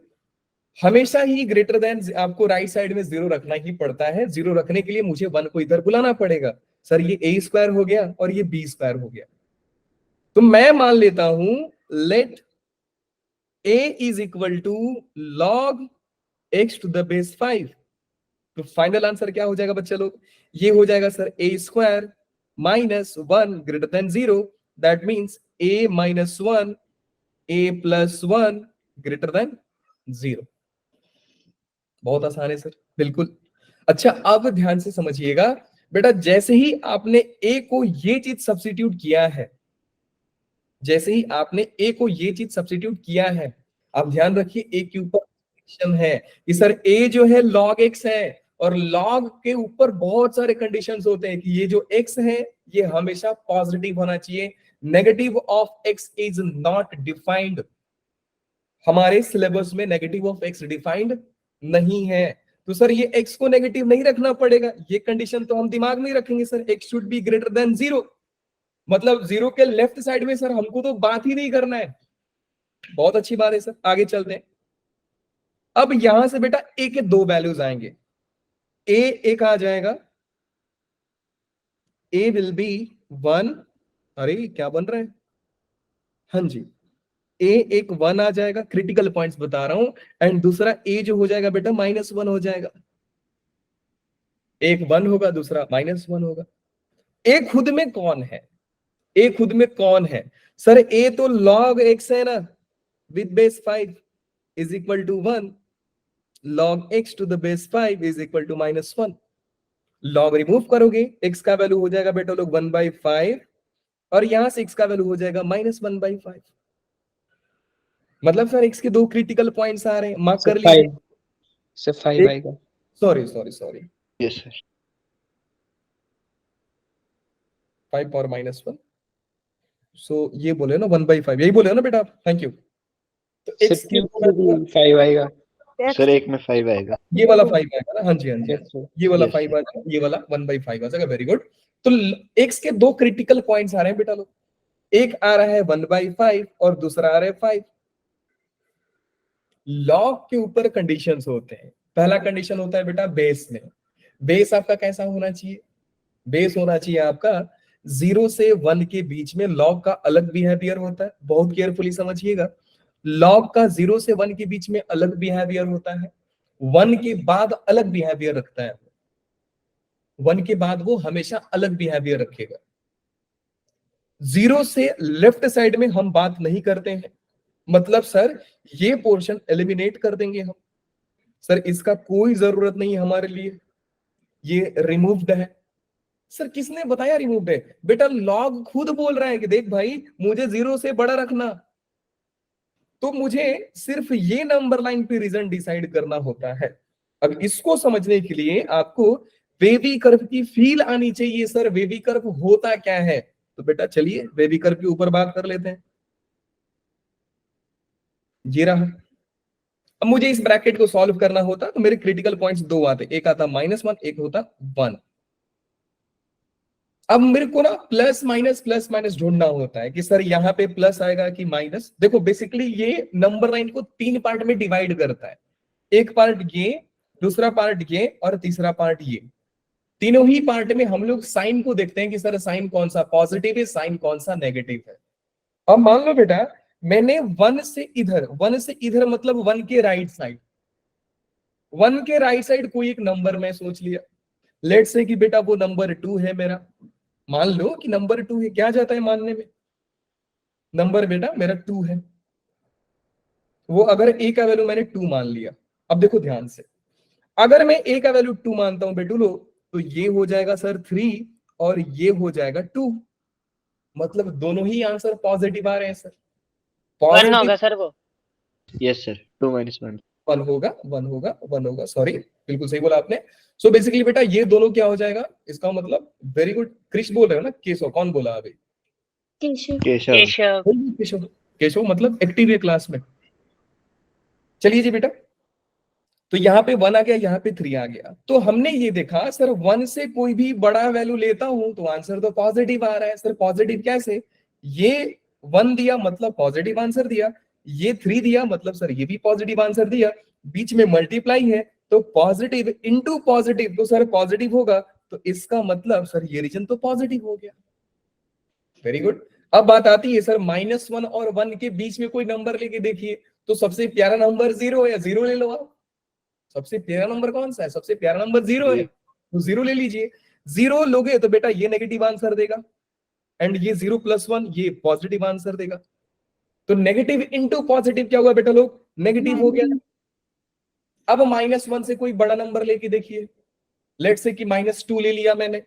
हमेशा ही ग्रेटर देन आपको राइट साइड में 0 रखना ही पड़ता है। 0 रखने के लिए मुझे 1 को इधर बुलाना पड़ेगा। सर ये a स्क्वायर हो गया और ये b स्क्वायर हो गया, तो मैं मान लेता हूं let a is equal to log x to the base 5। तो फाइनल आंसर क्या हो जाएगा बच्चे लोग, ये हो जाएगा sir a square minus 1 greater than 0, that means a minus 1 a plus 1 greater than 0। बहुत आसान है सर, बिल्कुल। अच्छा अब ध्यान से समझिएगा बेटा, जैसे ही आपने a को ये चीज सब्स्टिट्यूट किया है, जैसे ही आपने a को ये चीज सब्स्टिट्यूट किया है, आप ध्यान रखिए a के ऊपर कंडीशन है कि सर a जो है log x है, और log के ऊपर बहुत सारे कंडीशंस होते हैं कि ये जो x है ये हमेशा पॉजिटिव होना चाहिए। Negative of x is not defined, हमारे सिलेबस में नेगेटिव ऑफ x डिफाइंड नहीं है। तो सर ये x को नेगेटिव नहीं रखना पड़ेगा, ये कंडीशन तो हम दिमाग में रखेंगे sir, x should be greater than 0, मतलब 0 के लेफ्ट साइड में सर हमको तो बात ही नहीं करना है। बहुत अच्छी बात है सर, आगे चलते हैं। अब यहां से बेटा a के दो वैल्यूज आएंगे, a एक आ जाएगा, a विल बी 1, अरे क्या बन रहा है, हाँ जी a एक 1 आ जाएगा, क्रिटिकल पॉइंट्स बता रहा हूं, एंड दूसरा a जो हो जाएगा बेटा -1 हो जाएगा। एक 1 होगा, दूसरा -1 होगा। a खुद में कौन है, a खुद में कौन है सर, a तो log x है ना, with base 5 is equal to 1, log x to the base 5 is equal to -1। log remove करोगे, x का वैल्यू हो जाएगा बेटा लोग 1/5, और यहां से x का वैल्यू हो जाएगा -1/5। मतलब सर x के दो क्रिटिकल पॉइंट्स आ रहे हैं, मार्क कर लीजिए। सर 5 आएगा। सॉरी यस सर 5 पावर -1, सो ये बोले ना 1/5, यही बोले ना बेटा आप, थैंक यू। तो सर x के 5 आएगा। सर एक में 5 आएगा। ये वाला 5 आएगा ना, हाँ जी यस सर ये वाला Yes, 5 आ जाएगा, ये वाला 1/5 आ जाएगा, वेरी गुड। तो x के दो क्रिटिकल पॉइंट्स आ रहे हैं बेटा लोग, एक आ रहा है 1/5 और दूसरा आ रहा है 5। लॉग के ऊपर कंडीशंस होते हैं। पहला कंडीशन होता है बेटा बेस में, बेस आपका कैसा होना चाहिए, बेस होना चाहिए आपका 0 से 1 के बीच में। लॉग का अलग बिहेवियर होता है, बहुत केयरफुली समझिएगा। लॉग का 0 से 1 के बीच में अलग बिहेवियर होता है, 1 के बाद अलग बिहेवियर रखता है, 1 के बाद वो हमेशा अलग बिहेवियर रखेगा। 0 से लेफ्ट साइड में हम बात नहीं करते हैं, मतलब सर ये पोर्शन एलिमिनेट कर देंगे हम, सर इसका कोई जरूरत नहीं हमारे लिए, ये रिमूव्ड है। सर किसने बताया रिमूव्ड है? बेटा लॉग खुद बोल रहा है कि देख भाई मुझे 0 से बड़ा रखना, तो मुझे सिर्फ ये नंबर लाइन पे रीजन डिसाइड करना होता है। अब इसको समझने के लिए आपको वेवी कर्व की फील आनी चाहिए। सर वेवी कर्व होता क्या है? तो बेटा चलिए वेवी कर्व के ऊपर बात कर लेते हैं। ये रहा। अब मुझे इस ब्रैकेट को सॉल्व करना होता तो मेरे क्रिटिकल पॉइंट्स दो आते, एक आता -1, एक होता 1। अब मेरे को ना प्लस माइनस ढूंढना होता है कि सर यहाँ पे प्लस आएगा कि माइनस। देखो बेसिकली ये नंबर लाइन को 3 पार्ट में डिवाइड करता है, एक पार्ट ये, दूसरा पार्ट ये और तीसरा पार्ट ये। तीनों ही पार्ट में हम लोग साइन को देखते हैं कि सर साइन कौन सा पॉजिटिव है, साइन कौन सा नेगेटिव है। अब मान लो बेटा मैंने 1 से इधर मतलब 1 के राइट साइड, 1 के राइट साइड कोई एक नंबर मैं सोच लिया। लेट्स से कि बेटा वो नंबर 2 है मेरा। मान लो कि नंबर 2 है, क्या जाता है मानने में? नंबर बेटा मेरा 2 है, वो अगर a का वैल्यू मैंने 2 मान लिया। अब देखो ध्यान से, अगर मैं a का वैल्यू 2 मानता हूं बेटू लो, तो ये हो जाएगा सर 3 और ये हो जाएगा 2, मतलब दोनों ही आंसर पॉजिटिव आ रहे हैं सर। 1 होगा सर वो। यस सर, 2 - 1 1 होगा, सॉरी बिल्कुल सही बोला आपने। सो बेसिकली बेटा ये दोनों क्या हो जाएगा, इसका मतलब वेरी गुड। क्रिश बोल रहे हो ना? केशव कौन बोला अभी? केशव। केशव। केशव। केशव, केशव मतलब एक्टिव है क्लास में। चलिए जी बेटा, तो यहाँ पे 1 आ गया, यहाँ पे 3 आ गया। तो हमने ये देखा सर 1 से कोई भी बड़ा वैल्यू लेता हूं तो आंसर तो पॉजिटिव आ रहा है। सर पॉजिटिव कैसे? ये 1 दिया मतलब पॉजिटिव आंसर दिया, ये 3 दिया मतलब सर ये भी पॉजिटिव आंसर दिया, बीच में मल्टीप्लाई है तो पॉजिटिव इंटू पॉजिटिव तो सर पॉजिटिव होगा, तो इसका मतलब सर ये रीजन तो पॉजिटिव हो गया। Very good. अब बात आती है सर -1 और 1 के बीच में कोई नंबर लेके देखिए, तो सबसे प्यारा नंबर 0 है, 0 ले लो आप। सबसे प्यारा नंबर कौन सा है? सबसे प्यारा नंबर 0 है, तो 0 ले लीजिए। 0 लोगे तो बेटा ये नेगेटिव आंसर देगा, एंड ये 0 + 1 ये पॉजिटिव आंसर देगा। तो नेगेटिव इंटू पॉजिटिव क्या हुआ बेटा लोग? नेगेटिव हो गया। अब -1 से कोई बड़ा नंबर लेके देखिए। लेट्स से कि -2 ले लिया मैंने,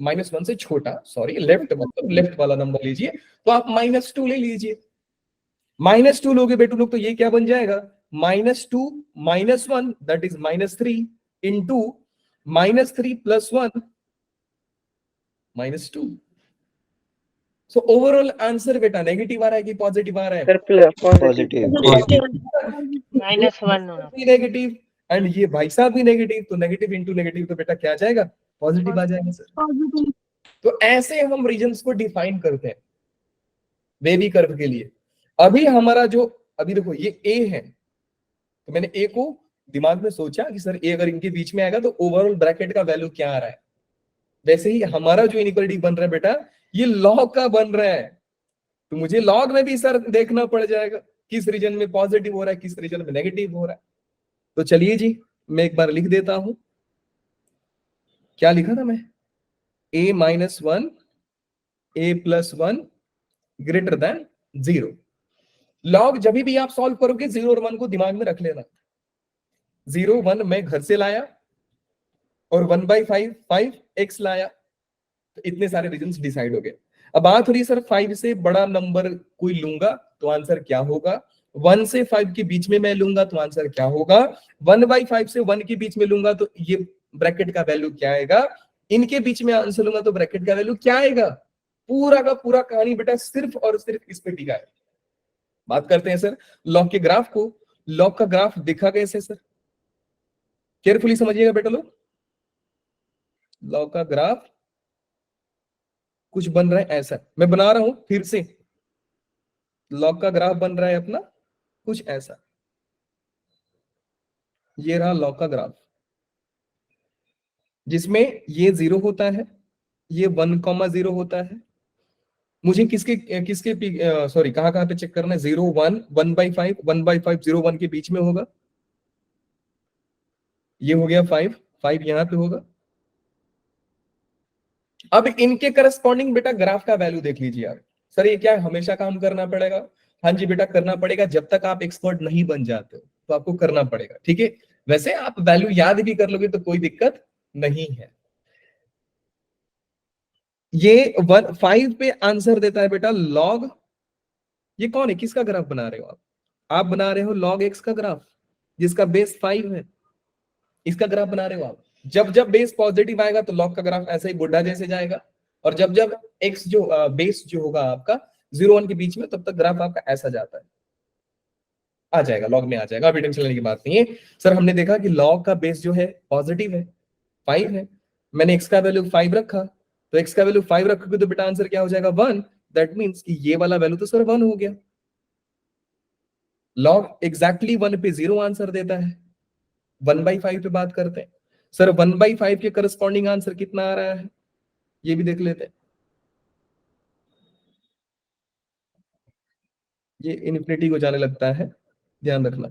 -1 से छोटा, सॉरी लेफ्ट मतलब लेफ्ट वाला नंबर लीजिए, तो आप -2 ले लीजिए। -2 लोगे बेटू लोग तो ये क्या बन जाएगा? -2 - 1 that is -3 into -3 + 1 -2। So overall answer बेटा नेगेटिव आ रहा है कि पॉजिटिव आ रहा है? Sir positive. -1 होगा। नेगेटिव एंड ये भाई साहब भी नेगेटिव, तो नेगेटिव इंटू नेगेटिव तो बेटा क्या आ जाएगा? पॉजिटिव आ जाएगा सर। पॉजिटिव। तो ऐसे हम रीजन्स को डिफाइन करते हैं वेवी कर्व के लिए। अभी हमारा जो, अभी देखो ये ए है, तो मैंने ए को दिमाग में सोचा कि सर ए अगर इनके बीच में आएगा तो ओवरऑल ब्रैकेट का वैल्यू क्या आ रहा है। वैसे ही हमारा जो इनइक्वालिटी बन रहा है बेटा ये लॉग का बन रहा है, तो मुझे लॉग में भी सर देखना पड़ जाएगा किस रीजन में पॉजिटिव हो रहा है, किस रीजन में नेगेटिव हो रहा है। तो चलिए जी मैं एक बार लिख देता हूं, क्या लिखा था मैं? a - 1 a + 1 greater than 0। Log जब भी आप सॉल्व करोगे 0 और 1 को दिमाग में रख लेना। 0 1 मैं घर से लाया और 1/5 5x लाया, तो इतने सारे रीजन्स डिसाइड हो गए। अब बात हो रही सर 5 से बड़ा नंबर कोई लूंगा तो आंसर क्या होगा? 1 से 5 के बीच में मैं लूंगा तो आंसर क्या होगा? 1/5 से 1 के बीच में लूंगा तो ये ब्रैकेट का वैल्यू क्या आएगा? इनके बीच में आंसर लूंगा तो ब्रैकेट का वैल्यू क्या आएगा? पूरा का पूरा कहानी बेटा सिर्फ और सिर्फ इस पे टिका है। बात करते हैं सर लॉग के ग्राफ को। लॉग का ग्राफ देखा कैसे सर? केयरफुली समझिएगा बेटा लोग। लॉग का ग्राफ कुछ बन रहा है ऐसा, मैं बना रहा हूं फिर से। लॉग का ग्राफ बन रहा है अपना कुछ ऐसा, ये रहा लॉग का ग्राफ, जिसमें ये 0 होता है, ये 1,0 होता है। मुझे किसके किसके सॉरी कहां पे चेक करना है? 0 1 1/5 1/5 0 1 के बीच में होगा। ये हो गया 5 5 यहां पे होगा। अब इनके करस्पॉन्डिंग बेटा ग्राफ का वैल्यू देख लीजिए आप। सर ये क्या हमेशा काम करना पड़ेगा? हाँ जी बेटा करना पड़ेगा, जब तक आप एक्सपर्ट नहीं बन जाते हो तो आपको करना पड़ेगा, ठीक है। वैसे आप वैल्यू याद भी कर लोगे तो कोई दिक्कत नहीं है। ये 5 पे आंसर देता है बेटा लॉग, ये कौन है, किसका ग्राफ बना रहे हो आप बना रहे हो लॉग एक्स का ग्राफ, जिसका बेस 5 है, इसका ग्राफ बना रहे हो आप। जब जब बेस पॉजिटिव आएगा तो लॉग का ग्राफ ऐसे ही बुढ़ा जैसे जाएगा, और जब जब एक्स जो बेस जो होगा आपका 0-1 के बीच में, तब तक ग्राफ आपका ऐसा जाता है, आ जाएगा, लॉग में आ जाएगा, अभी टेंशन लेने की बात नहीं है। सर हमने देखा कि लॉग का बेस जो है पॉजिटिव है, 5 है, मैंने एक्स का वैल्यू 5 रखा, तो एक्स का वैल्यू 5 रखोगे तो बेटा आंसर क्या हो जाएगा 1। दैट मीन्स कि ये वाला वैल्यू तो सर 1 हो गया। लॉग एग्जैक्टली 1 पे 0 आंसर देता है। 1/5 पे बात करते हैं सर, 1/5 के करस्पॉन्डिंग आंसर कितना आ रहा है, ये भी देख लेते हैं। ये इन्फिनिटी को जाने लगता है, ध्यान रखना।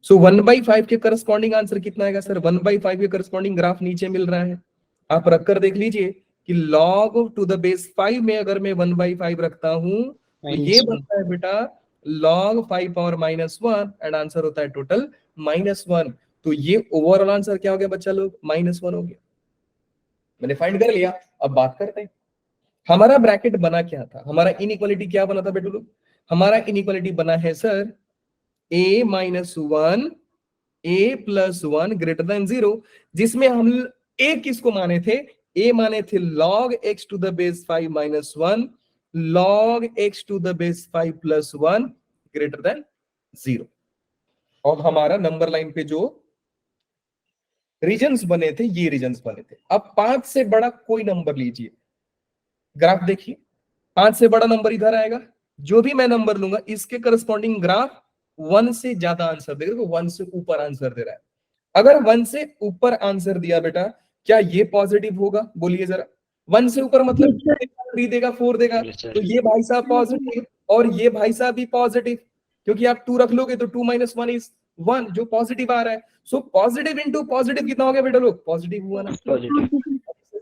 सो 1/5 के करस्पॉन्डिंग आंसर कितना आएगा सर, 1/5 के करस्पॉन्डिंग ग्राफ नीचे मिल रहा है, आप रखकर देख लीजिए कि log टू द बेस 5 में अगर मैं 1/5 रखता हूं तो ये बनता है बेटा log 5 पावर -1 एंड आंसर होता है टोटल -1। तो ये ओवरऑल आंसर क्या हो गया बच्चा लोग, -1 हो गया। मैंने फाइंड कर लिया। अब बात करते हैं हमारा ब्रैकेट बना क्या था, हमारा इनइक्वालिटी क्या बना था बेटू लोग, हमारा इनइक्वालिटी बना है sir a - 1 a + 1 greater than 0, जिसमें हम a किसको माने थे, a माने थे log x to the base 5 - 1 log x to the base 5 + 1 greater than 0। और हमारा नंबर लाइन पे जो रीजन्स बने थे ये रीजन्स बने थे। अब 5 से बड़ा कोई नंबर लीजिए, ग्राफ देखिए, 5 से बड़ा नंबर इधर आएगा, जो भी मैं नंबर लूंगा इसके करस्पॉन्डिंग ग्राफ 1 से ज्यादा आंसर देगा, 1 से ऊपर आंसर दे रहा है। अगर 1 से ऊपर आंसर दिया बेटा, क्या ये पॉजिटिव होगा, बोलिए जरा। 1 से ऊपर मतलब 3 देगा, 4 देगा, तो ये भाई साहब पॉजिटिव, और ये भाई साहब भी पॉजिटिव, क्योंकि आप 2 रख लोगे तो 2 - 1 इज 1, जो पॉजिटिव आ रहा है। सो पॉजिटिव इनटू पॉजिटिव कितना हो गया बेटा लोग, पॉजिटिव हुआ ना,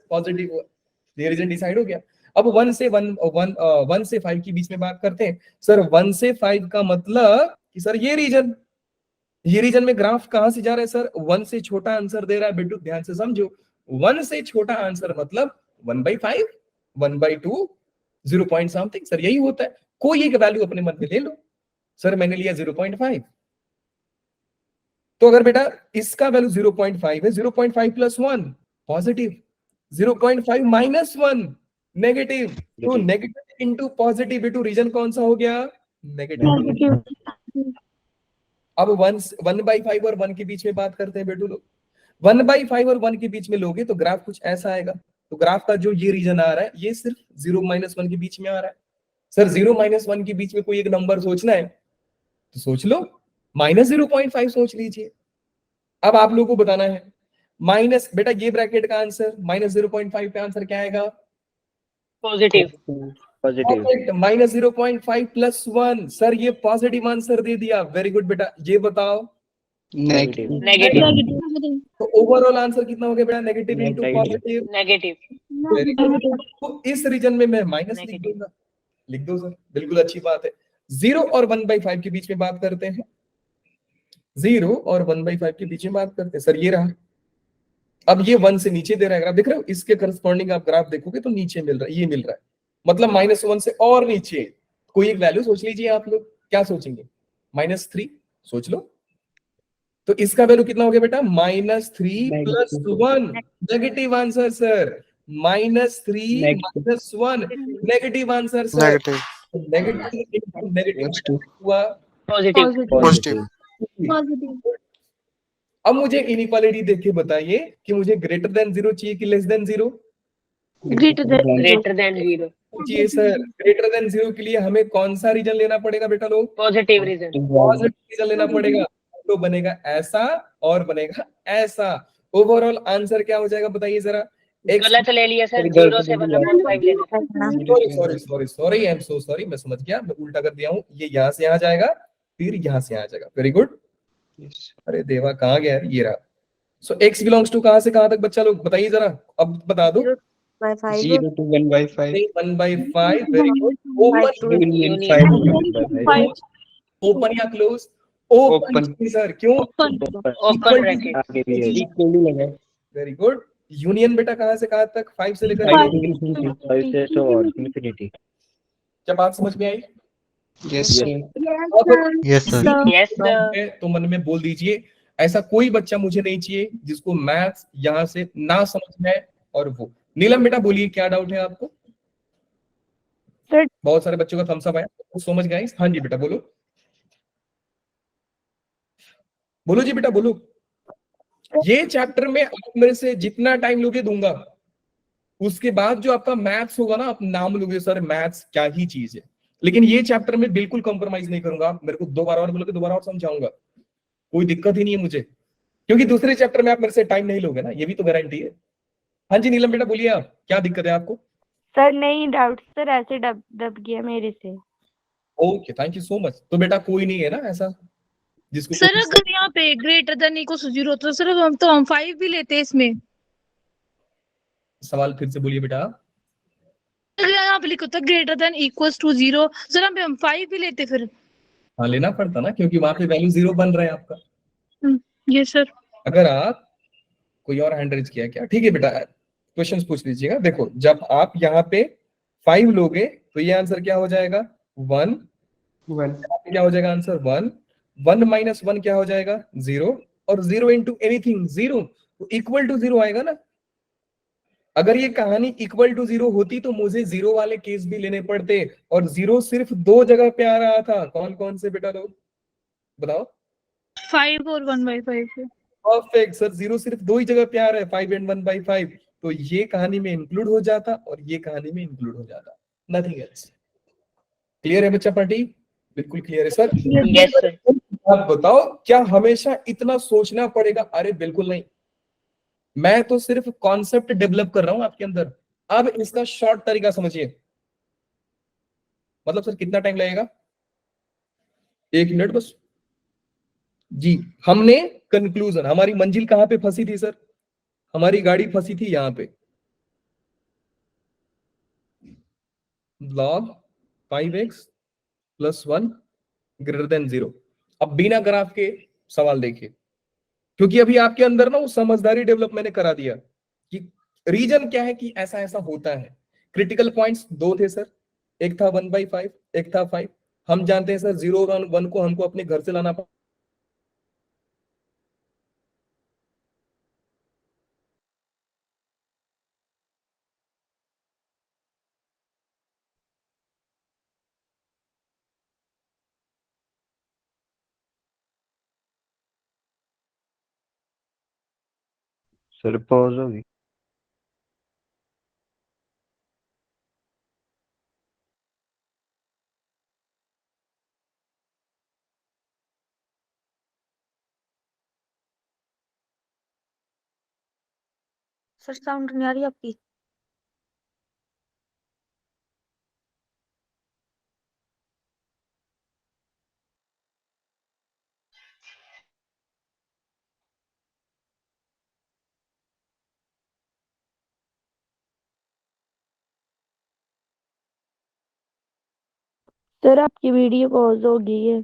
पॉजिटिव हुआ, ये रीजन डिसाइड हो गया। अब 1 से 5 के बीच में बात करते हैं सर। 1 से 5 का मतलब कि सर ये रीजन में ग्राफ कहां से जा रहा है सर, 1 से छोटा आंसर दे रहा है बेटू, ध्यान से समझो। 1 से छोटा आंसर मतलब 1/5, 1/2, 0 पॉइंट समथिंग, सर यही होता है। कोई एक वैल्यू अपने मन में ले लो, सर मैंने लिया 0.5, तो अगर बेटा इसका वैल्यू 0.5 है, 0.5 + 1 पॉजिटिव, 0.5 - 1 नेगेटिव, तो नेगेटिव इंटू पॉजिटिव बेटू रीजन कौन सा हो गया, नेगेटिव। अब 1/5 और 1 के बीच में बात करते हैं बेटू लोग। 1/5 और 1 के बीच में लोगे तो ग्राफ कुछ ऐसा आएगा। तो ग्राफ का जो ये रीजन आ रहा है ये सिर्फ 0 - 1 के बीच में आ रहा है। सर 0 - 1 के बीच में कोई एक नंबर सोचना है तो सोच लो, -0.5 सोच लीजिए। अब आप लोगों को बताना है माइनस, बेटा ये ब्रैकेट का आंसर -0.5 पे आंसर क्या आएगा, पॉजिटिव। -0.5 + 1, सर ये पॉजिटिव आंसर दे दिया, वेरी गुड बेटा। ये बताओ नेगेटिव। तो ओवरऑल आंसर कितना हो गया बेटा, negative into positive, negative. Very good. तो इस रीजन में मैं माइनस लिख Negative. दूंगा, लिख दो सर, बिल्कुल अच्छी बात है। 0 और 1/5 के बीच में बात करते हैं, 0 और 1/5 के बीच में बात करते हैं सर, ये रहा। अब ये 1 से नीचे दे रहा है ग्राफ, देख रहे हो, इसके करस्पॉन्डिंग आप ग्राफ देखोगे तो नीचे मिल रहा है, ये मिल रहा है, मतलब -1 से और नीचे कोई एक वैल्यू सोच लीजिए आप लोग, क्या सोचेंगे, -3 सोच लो। तो इसका वैल्यू कितना हो गया बेटा, -3 + 1, negative answer sir, -3 - 1 negative answer sir, negative हुआ पॉजिटिव। अब मुझे इनइक्वालिटी देख के बताइए कि मुझे ग्रेटर देन 0 चाहिए कि less than 0, greater greater than 0। चाहिए सर। ग्रेटर देन 0 के लिए हमें कौन सा रीजन लेना पड़ेगा बेटा लोग, पॉजिटिव रीजन। पॉजिटिव रीजन लेना पड़ेगा, तो बनेगा ऐसा और बनेगा ऐसा। ओवरऑल आंसर क्या हो जाएगा बताइए जरा, गलत ले लिया सर, 0 से 1/5 लेना था। Sorry I am so sorry, मैं समझ गया, मैं उल्टा कर दिया हूँ, ये यहाँ से यहाँ जाएगा फिर यहाँ से यहाँ जाएगा, वेरी गुड। अरे देवा कहाँ गया ये रहा। सो x बिलोंग्स टू कहाँ से कहाँ तक बच्चा लोग बताइए जरा, अब बता दो। 0 to 1/5. 1/5, very good. ओपन या क्लोज, ओपन सर, क्यों, ओपन ब्रैकेट। इक्वली लगा, वेरी गुड। यूनियन बेटा कहाँ से कहाँ तक, 5 से लेकर 5 to infinity. 5 से तो और infinity. क्या बात समझ में आई? Yes, sir. Yes, sir. Yes, sir. है तो मन में बोल दीजिए, ऐसा कोई बच्चा मुझे नहीं चाहिए जिसको मैथ्स यहाँ से ना समझ में आए। और वो नीलम बेटा बोलिए, क्या डाउट है आपको? सर बहुत सारे बच्चों का थम्स अप आया, तो समझ गए। हाँ जी बेटा बोलो, बोलो जी बेटा बोलो। ये चैप्टर में आप मेरे से जितना टाइम लोगे दूंगा, उसके बाद जो आपका मैथ्स होगा ना, आप नाम लोगे सर मैथ्स क्या ही चीज है, लेकिन ये चैप्टर में बिल्कुल कॉम्प्रोमाइज नहीं करूंगा। आप मेरे को दोबारा और बोलोगे, दोबारा और समझाऊंगा, कोई दिक्कत ही नहीं है मुझे, क्योंकि दूसरे चैप्टर में आप मेरे से टाइम नहीं लोगे ना, ये भी तो गारंटी है। हाँ जी नीलम बेटा बोलिए, आप क्या दिक्कत है आपको? सर नहीं डाउट सर, ऐसे दब दब गया मेरे से। Okay thank you so much. तो बेटा कोई नहीं है ना ऐसा जिसको सर अगर यहाँ पे ग्रेटर देन इक्वल टू 0 तो सर हम 5 भी लेते हैं इसमें। सवाल फिर से बोलिए बेटा। अगर यहाँ पे लिखो तो greater than equal to 0 sir हम 5 भी लेते फिर। हाँ लेना पड़ता ना, क्योंकि वहां पे वैल्यू 0 बन रहा है आपका। ये सर। अगर आप कोई और हैंड रेज किया क्या? ठीक है बेटा, क्वेश्चंस पूछ लीजिएगा। देखो जब आप यहाँ पे 5 लोगे तो ये आंसर क्या हो जाएगा? 1। 1. क्या हो जाएगा आंसर? 1। 1 माइनस 1 क्या हो जाएगा? 0। और 0 इंटू एनीथिंग 0, तो इक्वल टू 0 आएगा ना। अगर ये कहानी इक्वल टू 0 होती तो मुझे 0 वाले केस भी लेने पड़ते, और 0 सिर्फ 2 जगह पे आ रहा था। कौन कौन से बेटा लोग बताओ? 5 और 1/5। परफेक्ट सर, 0 सिर्फ 2 ही जगह पे आ रहा है, 5 एंड 1/5। तो ये कहानी में इंक्लूड हो जाता और ये कहानी में इंक्लूड हो जाता, नथिंग एल्स। क्लियर है बच्चा पार्टी? बिल्कुल क्लियर है सर। Yes, sir. आप बताओ क्या हमेशा इतना सोचना पड़ेगा? अरे बिल्कुल नहीं, मैं तो सिर्फ कॉन्सेप्ट डेवलप कर रहा हूं आपके अंदर। अब इसका शॉर्ट तरीका समझिए। मतलब सर कितना टाइम लगेगा? 1 मिनट बस जी। हमने कंक्लूजन, हमारी मंजिल कहां पे फंसी थी सर? हमारी गाड़ी फंसी थी यहां पे, log 5x plus 1 greater than 0। अब बिना ग्राफ के सवाल देखिए, क्योंकि अभी आपके अंदर ना वो समझदारी डेवलप मैंने करा दिया कि रीजन क्या है कि ऐसा ऐसा होता है। क्रिटिकल पॉइंट्स 2 थे सर, एक था 1/5, एक था 5। हम जानते हैं सर 0 और 1 को हमको अपने घर से लाना सर पॉज होगी। सर साउंड नहीं आ रही आपकी। सर आपकी वीडियो पॉज हो गई है।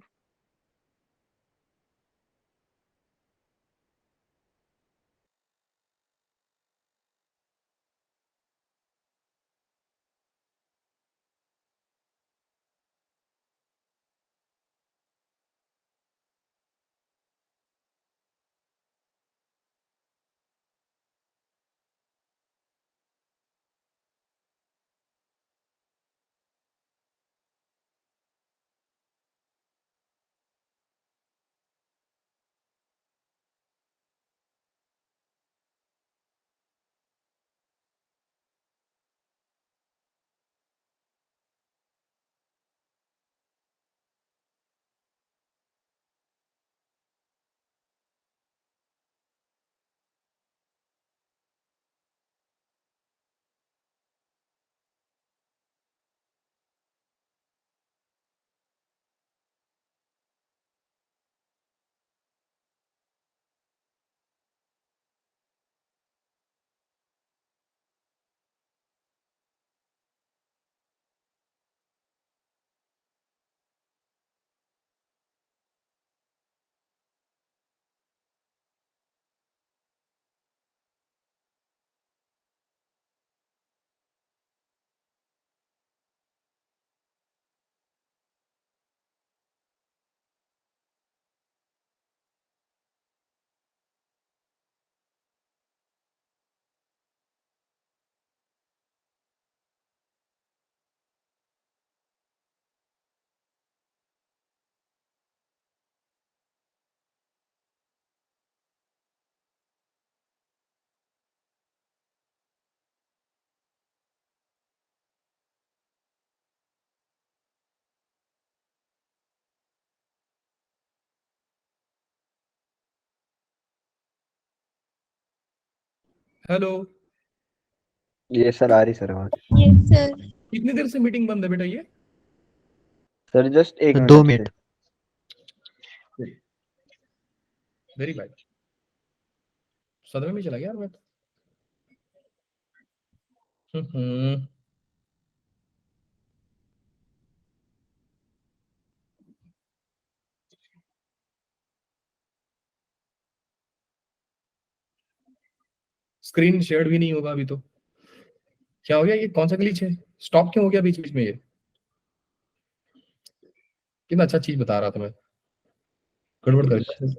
हेलो, ये सर आ रही सर आवाज। Yes, sir. कितनी देर से मीटिंग बंद है बेटा ये? Sir just 1 minute 2 minute. Very bad, सदमे में चला गया यार मैं तो। स्क्रीन शेयर भी नहीं होगा अभी तो। क्या हो गया, ये कौन सा ग्लिच है? स्टॉप क्यों हो गया बीच बीच में? ये कितना अच्छा चीज बता रहा था मैं, गड़बड़ कर दिया।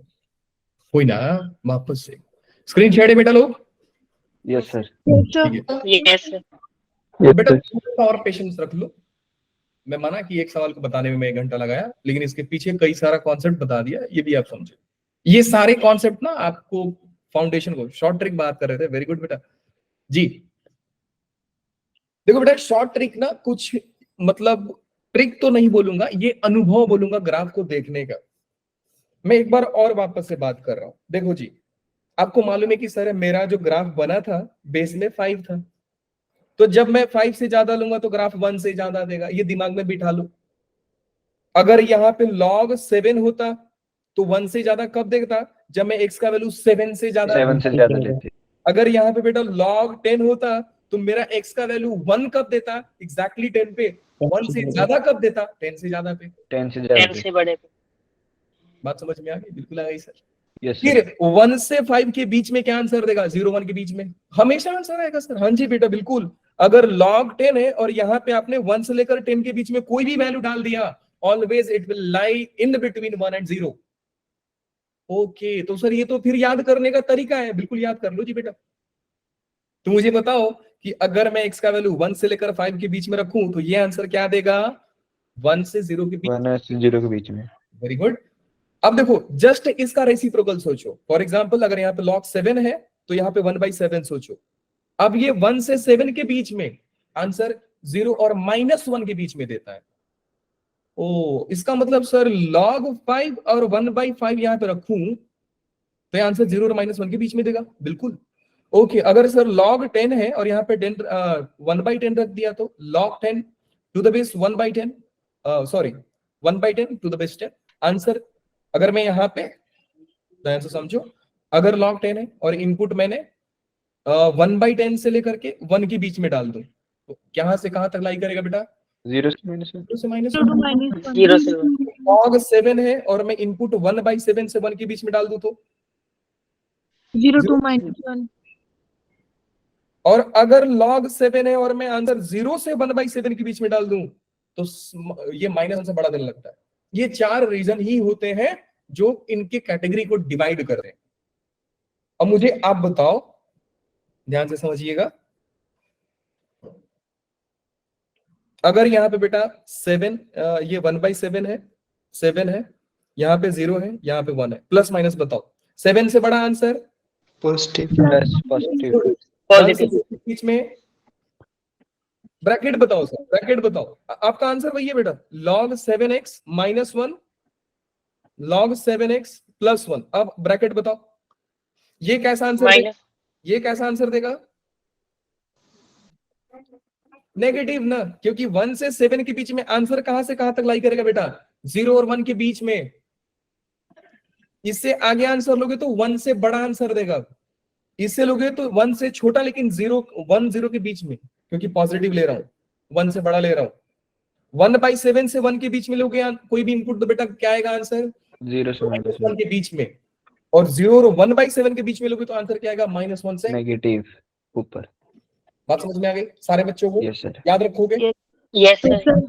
कोई ना, वापस से स्क्रीन शेयर है बेटा लोग। Yes sir. ठीक है यस सर। बेटा, थोड़ा और पेशेंस रख लो। मैं माना कि एक सवाल को बताने में मैं 1 घंटा लगाया, लेकिन इसके पीछे कई सारा कॉन्सेप्ट बता दिया, ये भी आप समझे। ये सारे कॉन्सेप्ट ना आपको फाउंडेशन को, शॉर्ट ट्रिक बात कर रहे थे, वेरी गुड बेटा जी। देखो बेटा, शॉर्ट ट्रिक ना कुछ मतलब ट्रिक तो नहीं बोलूंगा, ये अनुभव बोलूंगा ग्राफ को देखने का। मैं एक बार और वापस से बात कर रहा हूं। देखो जी, आपको मालूम है कि सर मेरा जो ग्राफ बना था बेस में 5 था, तो जब मैं 5 से ज्यादा लूंगा तो ग्राफ 1 से ज्यादा देगा, ये दिमाग में बिठा लो। अगर यहाँ पे log 7 होता तो 1 से ज्यादा कब देता? जब मैं x का वैल्यू 7 से ज्यादा 7 से ज्यादा लेते। अगर यहाँ पे बेटा log 10 होता तो मेरा x का वैल्यू 1 कब देता? एग्जैक्टली 10 पे। 1 से ज्यादा कब देता? 10 से ज्यादा पे। 10 से 10 ज्यादा। से बड़े पे। बात समझ में आ गई? बिल्कुल आ गई सर। यस फिर सर। 1 से 5 के बीच में क्या आंसर देगा? 0 1 के बीच में हमेशा आंसर आएगा सर। हाँ जी बेटा बिल्कुल। अगर log 10 है और यहाँ पे आपने 1 से लेकर 10 के बीच में कोई भी वैल्यू डाल दिया, always it will lie in between 1 and 0। Okay, तो सर ये तो फिर याद करने का तरीका है। बिल्कुल याद कर लो जी बेटा। तो मुझे बताओ कि अगर मैं x का वैल्यू 1 से लेकर 5 के बीच में रखूं तो ये आंसर क्या देगा? 1 से 0 के बीच। 1 से 0 के बीच में। Very good. अब देखो, जस्ट इसका रेसिप्रोकल सोचो। फॉर एग्जांपल अगर यहाँ पे log 7 है तो यहाँ पे 1/7 सोचो। अब ये 1 से 7 के बीच में आंसर 0 और -1 के बीच में देता है। ओ, इसका मतलब सर log 5 और 1/5 यहाँ पे रखूं तो ये आंसर 0 और -1 के बीच में देगा। बिल्कुल। ओके, अगर सर log 10 है और यहाँ पे 1/10 रख दिया तो log 10 to the base 1/10, sorry 1/10 to the base 10 answer. अगर मैं यहाँ पे ध्यान से समझो, अगर log 10 है और इनपुट मैंने 1/10 से लेकर के 1 के बीच में डाल दूं तो कहां से कहां तक लाई करेगा बेटा? 0 से -1। 0 से -1। 0 से 1। log 7 है और मैं इनपुट 1/7 से 1 के बीच में डाल दूं तो 0 to -1। और अगर log 7 है और मैं आंसर 0 से 1/7 के बीच में डाल दूं तो ये -1 से बड़ा देने लगता है। ये 4 रीजन ही होते हैं जो इनके कैटेगरी को डिवाइड कर रहे हैं। अब मुझे आप बताओ, ध्यान से समझिएगा, अगर यहाँ पे बेटा 7 ये 1/7 है, 7 है, यहाँ पे 0 है, यहाँ पे 1 है, प्लस माइनस बताओ 7 से बड़ा answer? Positive. Plus positive. Positive. बीच में ब्रैकेट बताओ सर, ब्रैकेट बताओ। आपका आंसर वही है बेटा, log 7x -1 log 7x + 1। अब ब्रैकेट बताओ, ये कैसा आंसर देगा? माइनस। ये कैसा आंसर देगा? नेगेटिव ना, क्योंकि 1 से 7 के बीच में आंसर कहां से कहां तक लाई करेगा बेटा? 0 और 1 के बीच में। इससे आगे आंसर लोगे तो 1 से बड़ा आंसर देगा, इससे लोगे तो 1 से छोटा, लेकिन 1 0 के बीच में, क्योंकि पॉजिटिव ले रहा हूं, 1 से बड़ा ले रहा हूं। 1/7 से 1 के बीच में लोगे कोई भी इनपुट तो बेटा क्या आएगा आंसर? 0 से -1 के बीच में। और 0 और 1/7 के बीच में लोगे तो आंसर क्या आएगा? -1 से नेगेटिव ऊपर। बात समझ में आ गई सारे बच्चों को? Yes sir. याद रखोगे? Yes sir.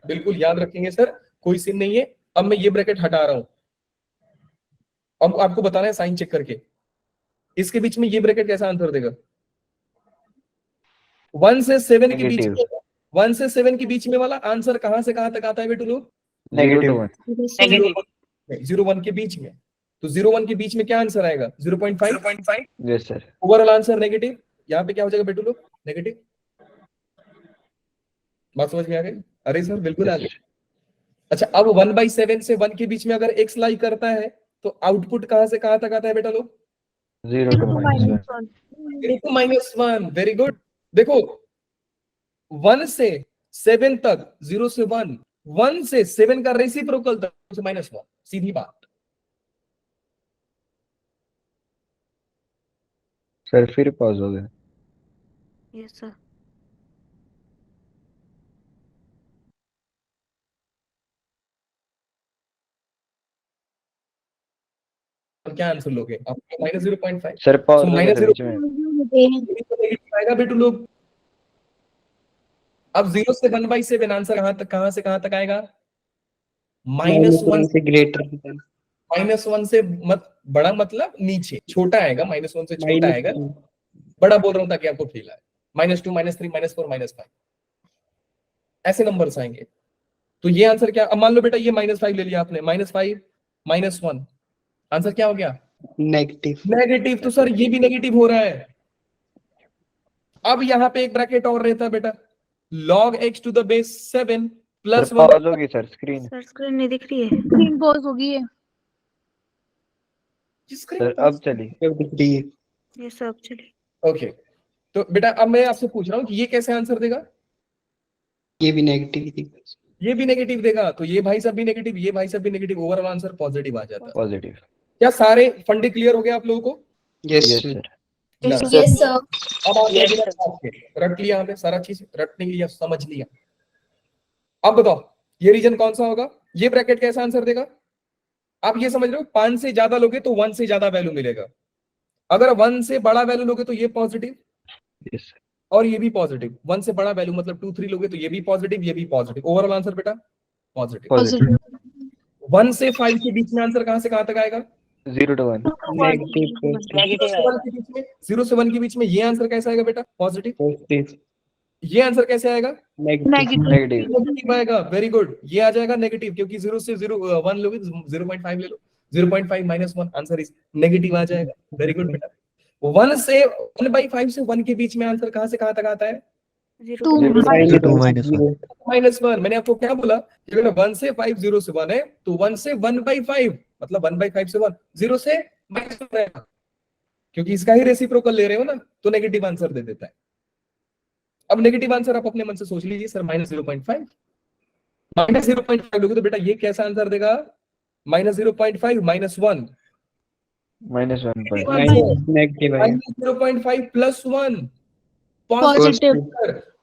बिल्कुल याद रखेंगे सर, कोई सीन नहीं है। अब मैं ये ब्रैकेट हटा रहा हूं, अब आपको बताना है साइन चेक करके, इसके बीच में ये ब्रैकेट कैसा आंसर देगा? 1 से 7 के बीच में, 1 से 7 के बीच में वाला आंसर कहां से कहां तक आता है बेटू लोग? नेगेटिव। नेगेटिव। 0 1 के बीच में। तो 0 1 के बीच में क्या आंसर आएगा? 0.5। Yes sir. Overall answer negative. यहाँ पे क्या हो जाएगा बेटू लोग? नेगेटिव। बात समझ में आ गई? अरे सर बिल्कुल आ गई। अच्छा, अब 1/7 से 1 के बीच में अगर x लाई करता है तो आउटपुट कहां से कहां तक आता है बेटा लोग? 0 to -1। -1, very good. देखो 1 से 7 तक, 0 से 1, 1 से 7 का रेसिप्रोकल तक -1, सीधी बात। सर फिर पॉज हो गया। Yes sir. तो क्या आंसर लोगे आप? -0.5। सर पॉज हो गया -0 था बीच में। आएगा बेटू लोग। अब 0 से 1/7 आंसर कहां से कहां तक आएगा? -1 से ग्रेटर देन -1 से बड़ा मतलब नीचे, छोटा आएगा, -1 से छोटा आएगा। -2 बड़ा बोल रहा हूं ताकि आपको फील आए। -2, -3, -4, -5 ऐसे नंबर्स आएंगे। तो ये आंसर क्या? अब मान लो बेटा ये -5 ले लिया आपने, -5 -1, आंसर क्या हो गया? नेगेटिव। नेगेटिव। तो सर ये भी नेगेटिव हो रहा है। अब यहाँ पे एक ब्रैकेट और रहता है बेटा, log x to the base 7 sir + 1। Pause होगी सर स्क्रीन। सर स्क्रीन नहीं दिख रही है। स्क्रीन पॉज होगी है। सर अब चली। डिग्री है। ये सब चलिए। ओके, तो बेटा अब मैं आपसे पूछ रहा हूँ कि ये कैसे आंसर देगा? ये भी नेगेटिव ही दिखा। ये भी नेगेटिव देगा, तो ये भाई साहब भी नेगेटिव, ये भाई साहब भी नेगेटिव, ओवरऑल आंसर पॉजिटिव आ जाता है। पॉजिटिव। क्या सारे फंडे क्लियर हो गए आप लोगों को? Yes yes sir. Sir. Yes, sir. अब आप Yes, बिना sir. छाप के रट लिया, हमें सारा चीज रटने लिया, समझ लिया। अब बताओ ये रीजन कौन सा होगा? ये ब्रैकेट कैसा आंसर देगा? आप ये समझ रहे हो, 5 से ज्यादा लोगे तो 1 से ज्यादा वैल्यू मिलेगा। अगर 1 से बड़ा वैल्यू लोगे तो ये पॉजिटिव यस सर। और ये भी पॉजिटिव। 1 से बड़ा वैल्यू मतलब 2, 3 लोगे तो ये भी पॉजिटिव, ये भी पॉजिटिव। ओवरऑल आंसर बेटा पॉजिटिव। पॉजिटिव। 1 से 5 के बीच में आंसर कहां से कहां तक आएगा? 0 to 1। नेगेटिव। नेगेटिव 0 से 1 के बीच में, 0 से 1 के बीच में ये आंसर कैसा आएगा बेटा? पॉजिटिव। पॉजिटिव। ये आंसर कैसे आएगा? नेगेटिव। नेगेटिव। नेगेटिव आएगा। वेरी गुड, ये आ जाएगा नेगेटिव, क्योंकि 0 से 1 लोगे 0.5 ले लो, 0.5 -1 आंसर इज नेगेटिव आ जाएगा। वेरी गुड बेटा। 1 से 1/5 से 1 के बीच में आंसर कहां से कहां तक आता है? 0 -1। मैंने आपको क्या बोला कि अगर 1 से 5 0 से 1 है तो 1 से 1/5 मतलब 1/5 से 1, 0 से -1 रहेगा, क्योंकि इसका ही रेसिप्रोकल ले रहे हो ना, तो नेगेटिव आंसर दे देता है। अब नेगेटिव आंसर आप अपने मन से सोच लीजिए, सर -0.5 -0.5 लोगे तो बेटा ये कैसा आंसर देगा? -0.5 -1 -1 नेगेटिव आएगा। -0.5 + 1 पॉजिटिव।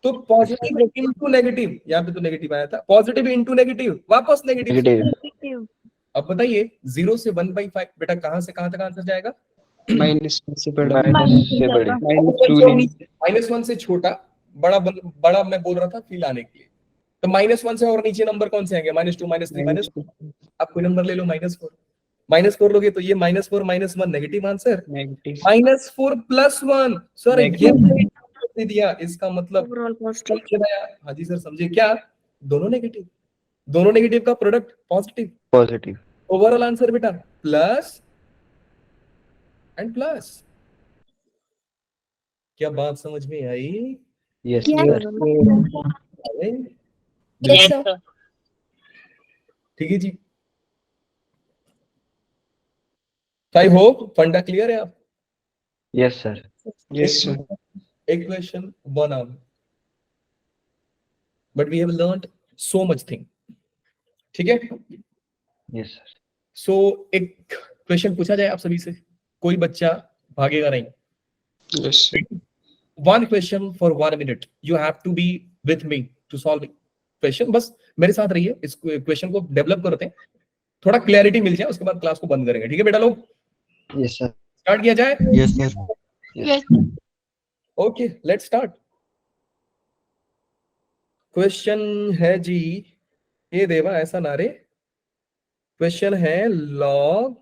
तो पॉजिटिव इनटू नेगेटिव, यहाँ पे तो नेगेटिव आया था, पॉजिटिव इनटू नेगेटिव वापस नेगेटिव। नेगेटिव। अब बताइए 0 से 1/5 बेटा कहां से कहां तक आंसर जाएगा? -1 से बड़ा। माइनस से बड़ी। -2 -1 से छोटा, बड़ा मैं बोल रहा था फील आने के लिए। तो -1 से और नीचे नंबर कौन से आएंगे? -2 -3 आप कोई नंबर ले लो, -4 -4 लोगे तो ये -4 -1 नेगेटिव आंसर। नेगेटिव। -4 + 1 सर ये दे दिया, इसका मतलब ओवरऑल पॉजिटिव। हाँ जी सर समझे क्या? दोनों नेगेटिव का product positive. Positive. Overall answer बेटा प्लस एंड प्लस। क्या बात समझ में आई? Yes Yes, sir. अरे, Yes, Yes, sir. sir. ठीक है जी। आई होप फंडा क्लियर है आप? Yes sir. Yes sir. एक question 1 hour, but we have learned so much thing. ठीक है, यस सर। सो एक क्वेश्चन पूछा जाए आप सभी से, कोई बच्चा भागेगा नहीं। Yes sir. One question for 1 minute. You have to be with me to solve question. बस मेरे साथ रहिए, इस क्वेश्चन को डेवलप करते हैं, थोड़ा क्लैरिटी मिल जाए, उसके बाद क्लास को बंद करेंगे। ठीक है बेटा लोग, यस सर। स्टार्ट किया जाए? Yes sir. Yes. Okay let's start. Question है जी, ये देवा ऐसा ना रे, क्वेश्चन है log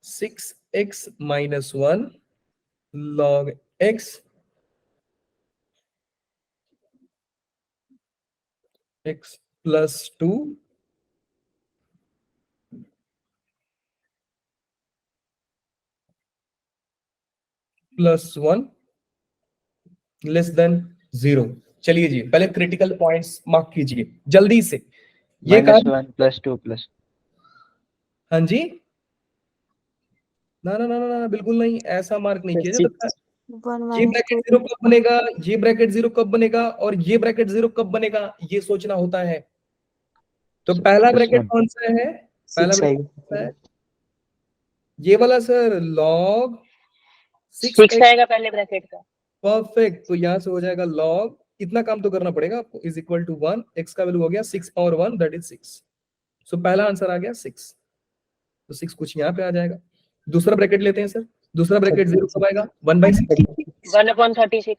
6x - 1 log x x + 2 + 1 << 0। चलिए जी, पहले क्रिटिकल पॉइंट्स मार्क कीजिए जल्दी से। ये -1 + 2 + हाँ जी ना ना ना ना ना, बिल्कुल नहीं, ऐसा मार्क नहीं किया जा सकता। 1 ये minus ब्रैकेट 2 जीरो कब बनेगा, ये ब्रैकेट जीरो कब बनेगा, और ये ब्रैकेट जीरो कब बनेगा, ये सोचना होता है। तो पहला Yes, ब्रैकेट sir. कौन सा है, पहला 6 ब्रैकेट कौन सा है, ये वाला सर, log 6 6x। आएगा पहले ब्रैकेट का। परफेक्ट, तो यहां से हो जाएगा log, इतना काम तो करना पड़ेगा आपको, इज इक्वल टू 1, x का वैल्यू हो गया 6 पावर 1 दैट इज 6। सो पहला आंसर आ गया 6, तो 6 कुछ यहाँ पे आ जाएगा। दूसरा ब्रैकेट लेते हैं सर, दूसरा ब्रैकेट जीरो कब आएगा, 1/6। 1/36।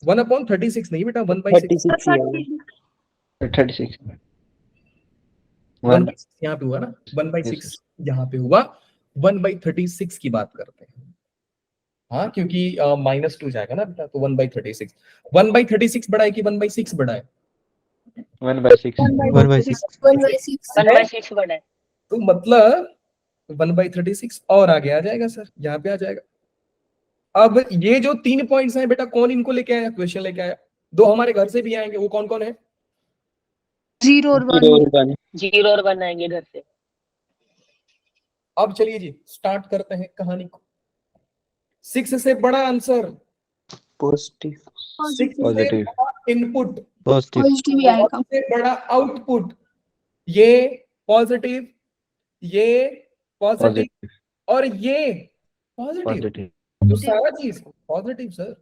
1/36 नहीं बेटा, 1/6। 36 ही आएगा। 36. 1/6 यहाँ पे हुआ ना, 1/6 Yes, यहाँ पे हुआ, 1/36 की बात करते हैं। हाँ, क्योंकि -2 जाएगा ना बेटा, तो 1/36। 1/36 बड़ा है कि 1/6 बड़ा है? 1/6. 1/6 1/6 1/6 बड़ा है। तो मतलब 1/36 और आगे आ जाएगा सर, यहाँ पे आ जाएगा। अब ये जो 3 पॉइंट्स हैं बेटा, कौन इनको लेके आया, क्वेश्चन लेके आया? 2 हमारे घर से भी आएंगे, वो कौन कौन है? 0 और 1 0 और 1 0 और 1 आएंगे घर से। अब चलिए जी, स्टार्ट करते हैं कहानी को। 6 से बड़ा आंसर, पॉजिटिव 6 से Positive. बड़ा इनपुट, पॉजिटिव पॉजिटिव ही आएगा। से बड़ा आउटपुट, ये पॉजिटिव, ये पॉजिटिव, Positive. और ये पॉजिटिव, Positive. तो सारा चीज पॉजिटिव सर।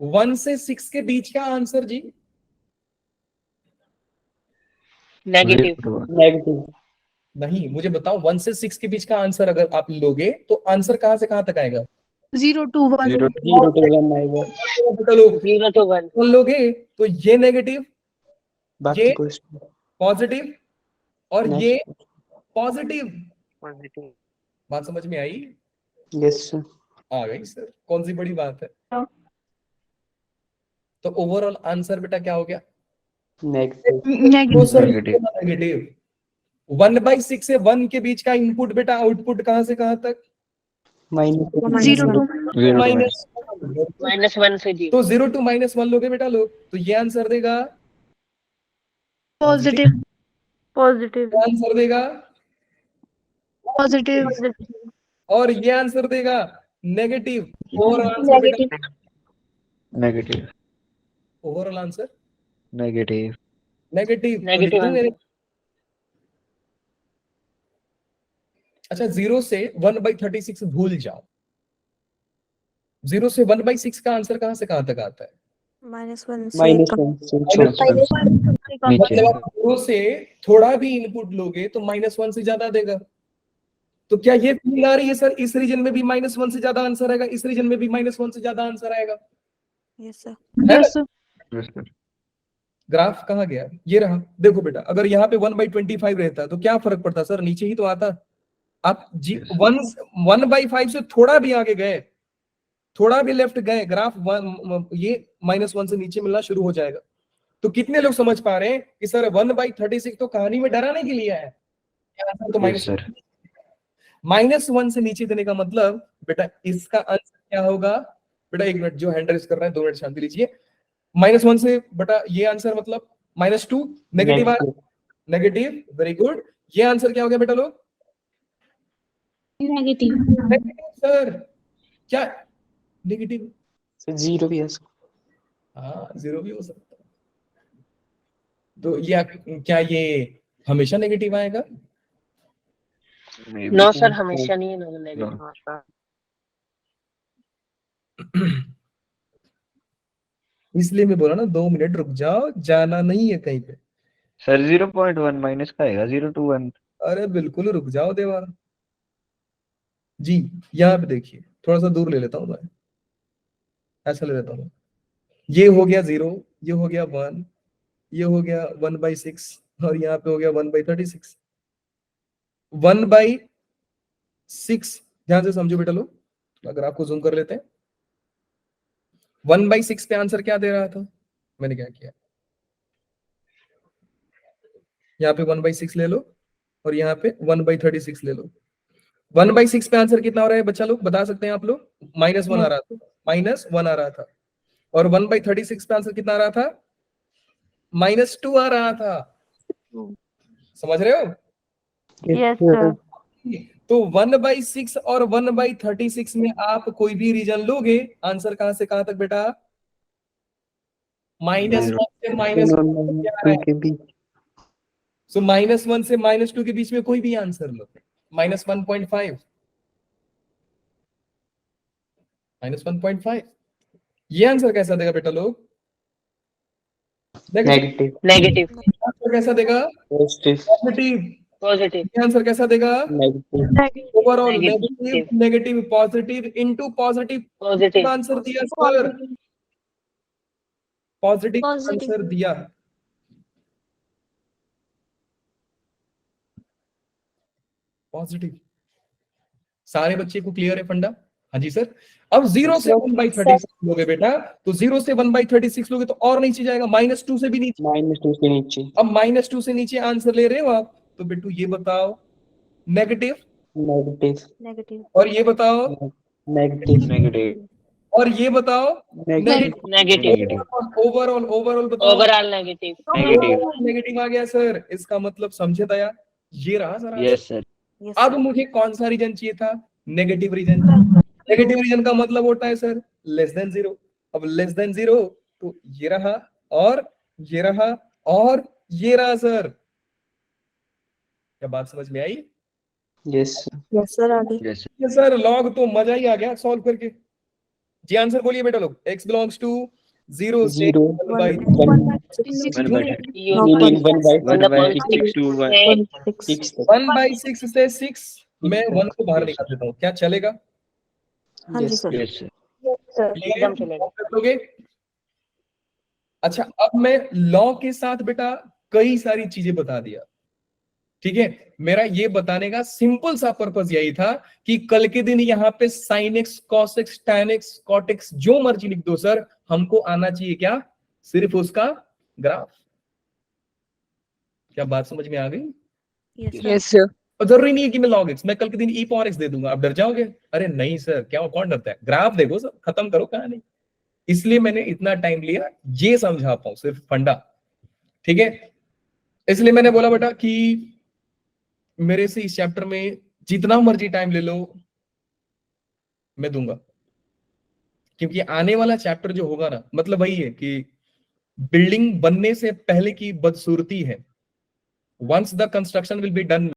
1 से 6 के बीच का आंसर जी, नेगेटिव। 0 to 1. नेगेटिव नहीं, मुझे बताओ 1 से 6 के बीच का आंसर अगर आप लोगे तो आंसर कहां से कहां तक आएगा? 0 to 1 0 0 to 1 आएगा। चलो 0 to 1। लोगे तो ये नेगेटिव, बाकी ये पॉजिटिव पॉजिटिव, और ये नेक्स्ट पॉजिटिव। पॉजिटिव। बात समझ में आई? यस सर आ गई सर, कौन सी बड़ी बात है। तो ओवरऑल आंसर बेटा क्या हो गया? Negative negative negative. 1/6 से 1 के बीच का इनपुट बेटा, आउटपुट कहां से कहां तक? Minus 0 to 0 to 1. -1 -1 से 0। तो 0 to -1 लोगे बेटा लोग, तो ये आंसर देगा पॉजिटिव positive ये आंसर देगा, पॉजिटिव और ये आंसर देगा नेगेटिव। ओवरऑल आंसर बेटा, Negative. Overall answer Negative. Negative. Negative answer. अच्छा, 0 से 1/36 भूल जाओ, 0 से 1/6 का आंसर कहां से कहां तक आता है? -1 से माइनस 1 से छोटा नीचे. मतलब आप 0 से थोड़ा भी इनपुट लोगे तो -1 से ज्यादा देगा। तो क्या ये फील आ रही है सर, इस रीजन में भी -1 से ज्यादा आंसर आएगा, इस रीजन में भी -1 से ज्यादा आंसर आएगा? yes sir है? Yes Yes, sir. ग्राफ कहाँ गया, ये रहा। देखो बेटा, अगर यहाँ पे 1/25 रहता तो क्या फर्क पड़ता सर, नीचे ही तो आता। आप जी Yes. 1/5 से थोड़ा भी आगे गए, थोड़ा भी लेफ्ट गए, ग्राफ ये -1 से नीचे मिलना शुरू हो जाएगा। तो कितने लोग समझ पा रहे हैं कि सर 1/36 तो कहानी में डराने के लिए है, तो Yes, sir. -1 से नीचे देने का मतलब बेटा इसका आंसर क्या होगा? बेटा 1 मिनट, जो हैंड रेस कर रहे हैं 2 मिनट शांति लीजिए। -1 से बेटा ये आंसर मतलब -2, नेगेटिव नेगेटिव, वेरी गुड। ये आंसर क्या हो गया बेटा लोग? नेगेटिव। नेगेटिव सर, क्या नेगेटिव? सर 0 भी है हाँ, 0 भी हो सकता है। तो ये क्या ये हमेशा नेगेटिव आएगा? Maybe. नो सर, हमेशा नहीं है नेगेटिव आता। इसलिए मैं बोला ना 2 मिनट रुक जाओ, जाना नहीं है कहीं पे। Sir, 0.1 minus का आएगा 0 to 1. अरे बिल्कुल रुक जाओ देवा जी। यहाँ पे देखिए, थोड़ा सा दूर ले लेता हूं मैं, ऐसा ले लेता हूं। ये हो गया 0, ये हो गया 1, ये हो गया 1/6, और यहाँ पे हो गया 1/36। 1/6 ध्यान से समझो बेटा लोग, अगर आपको जूम कर लेते हैं, 1/6 पे आंसर क्या दे रहा था? मैंने क्या किया, यहाँ पे 1/6 ले लो, और यहाँ पे 1/36 ले लो। 1/6 पे आंसर कितना हो रहा है बच्चा लोग, बता सकते हैं आप लोग? -1 आ रहा था, -1 आ रहा था। और 1/36 पे आंसर कितना आ रहा था? -2 आ रहा था। समझ रहे हो? yes sir तो 1/6 और 1/36 में आप कोई भी रीजन लोगे, आंसर कहां से कहां तक बेटा? -1 से टू के बीच सो -1 से -2 के बीच में कोई भी आंसर लो, -1.5, -1.5। ये आंसर कैसा देगा बेटा लोग? नेगेटिव नेगेटिव आंसर कैसा देगा? Positive positive. पॉजिटिव ये आंसर कैसा देगा? Negative overall Negative. Negative negative positive into positive positive answer दिया सर, पॉजिटिव Positive. आंसर दिया। पॉजिटिव। सारे बच्चे को क्लियर है फंडा? हाँ जी सर। अब 0 से 1/36 लोगे बेटा, तो 0 से 1/36 लोगे तो और नीचे जाएगा, -2 से भी नीचे। -2 से नीचे अब -2 से नीचे आंसर ले रहे हो आप, तो बेटू ये बताओ नेगेटिव, नेगेटिव Negative. और ये बताओ, नेगेटिव नेगेटिव और ये बताओ नेगेटिव नेगेटिव ओवरऑल, ओवरऑल बताओ। ओवरऑल नेगेटिव नेगेटिव नेगेटिव आ गया सर, इसका मतलब समझे दया? ये रहा सर। Yes sir. Yes. अब मुझे कौन सा रीजन चाहिए था? Negative reason. नेगेटिव रीजन का मतलब होता है सर लेस देन 0। अब लेस देन 0 तो ये रहा, और ये रहा, और ये रहा सर। क्या बात समझ में आई? Yes Yes sir. आगे. यस ये सर लॉग तो मजा ही आ गया सॉल्व करके। जी आंसर बोलिए बेटा लोग। x बिलोंग्स टू 0 से 0 मीनिंग 1/6 to 1 6 1/6 से 6 मैं 1 को बाहर निकाल देता हूँ, क्या चलेगा? हाँ जी सर. Yes sir. एकदम चलेगा। लोगे? अच्छा, अब मैं लॉ के साथ बेटा कई सारी चीजें बता दिया, ठीक है। मेरा ये बताने का सिंपल सा पर्पस यही था कि कल के दिन यहाँ पे sin x, cos x, tan x, cot x जो मर्जी लिख दो सर, हमको आना चाहिए क्या? सिर्फ उसका ग्राफ। क्या बात समझ में आ गई? Yes sir. और जरूरी नहीं है कि मैं log x, मैं कल के दिन e power x दे दूंगा, आप डर जाओगे? अरे नहीं सर, क्या कौन डरता है? ग्राफ देखो सर, खत्म करो कहानी। इसलिए मैंने इतना टाइम लिया ये समझा पाऊं, सिर्फ फंडा, ठीक है। इसलिए मैंने बोला बेटा कि मेरे से इस चैप्टर में जितना मर्जी टाइम ले लो मैं दूंगा, क्योंकि आने वाला चैप्टर जो होगा ना, मतलब वही है कि बिल्डिंग बनने से पहले की बदसूरती है। Once the construction will be done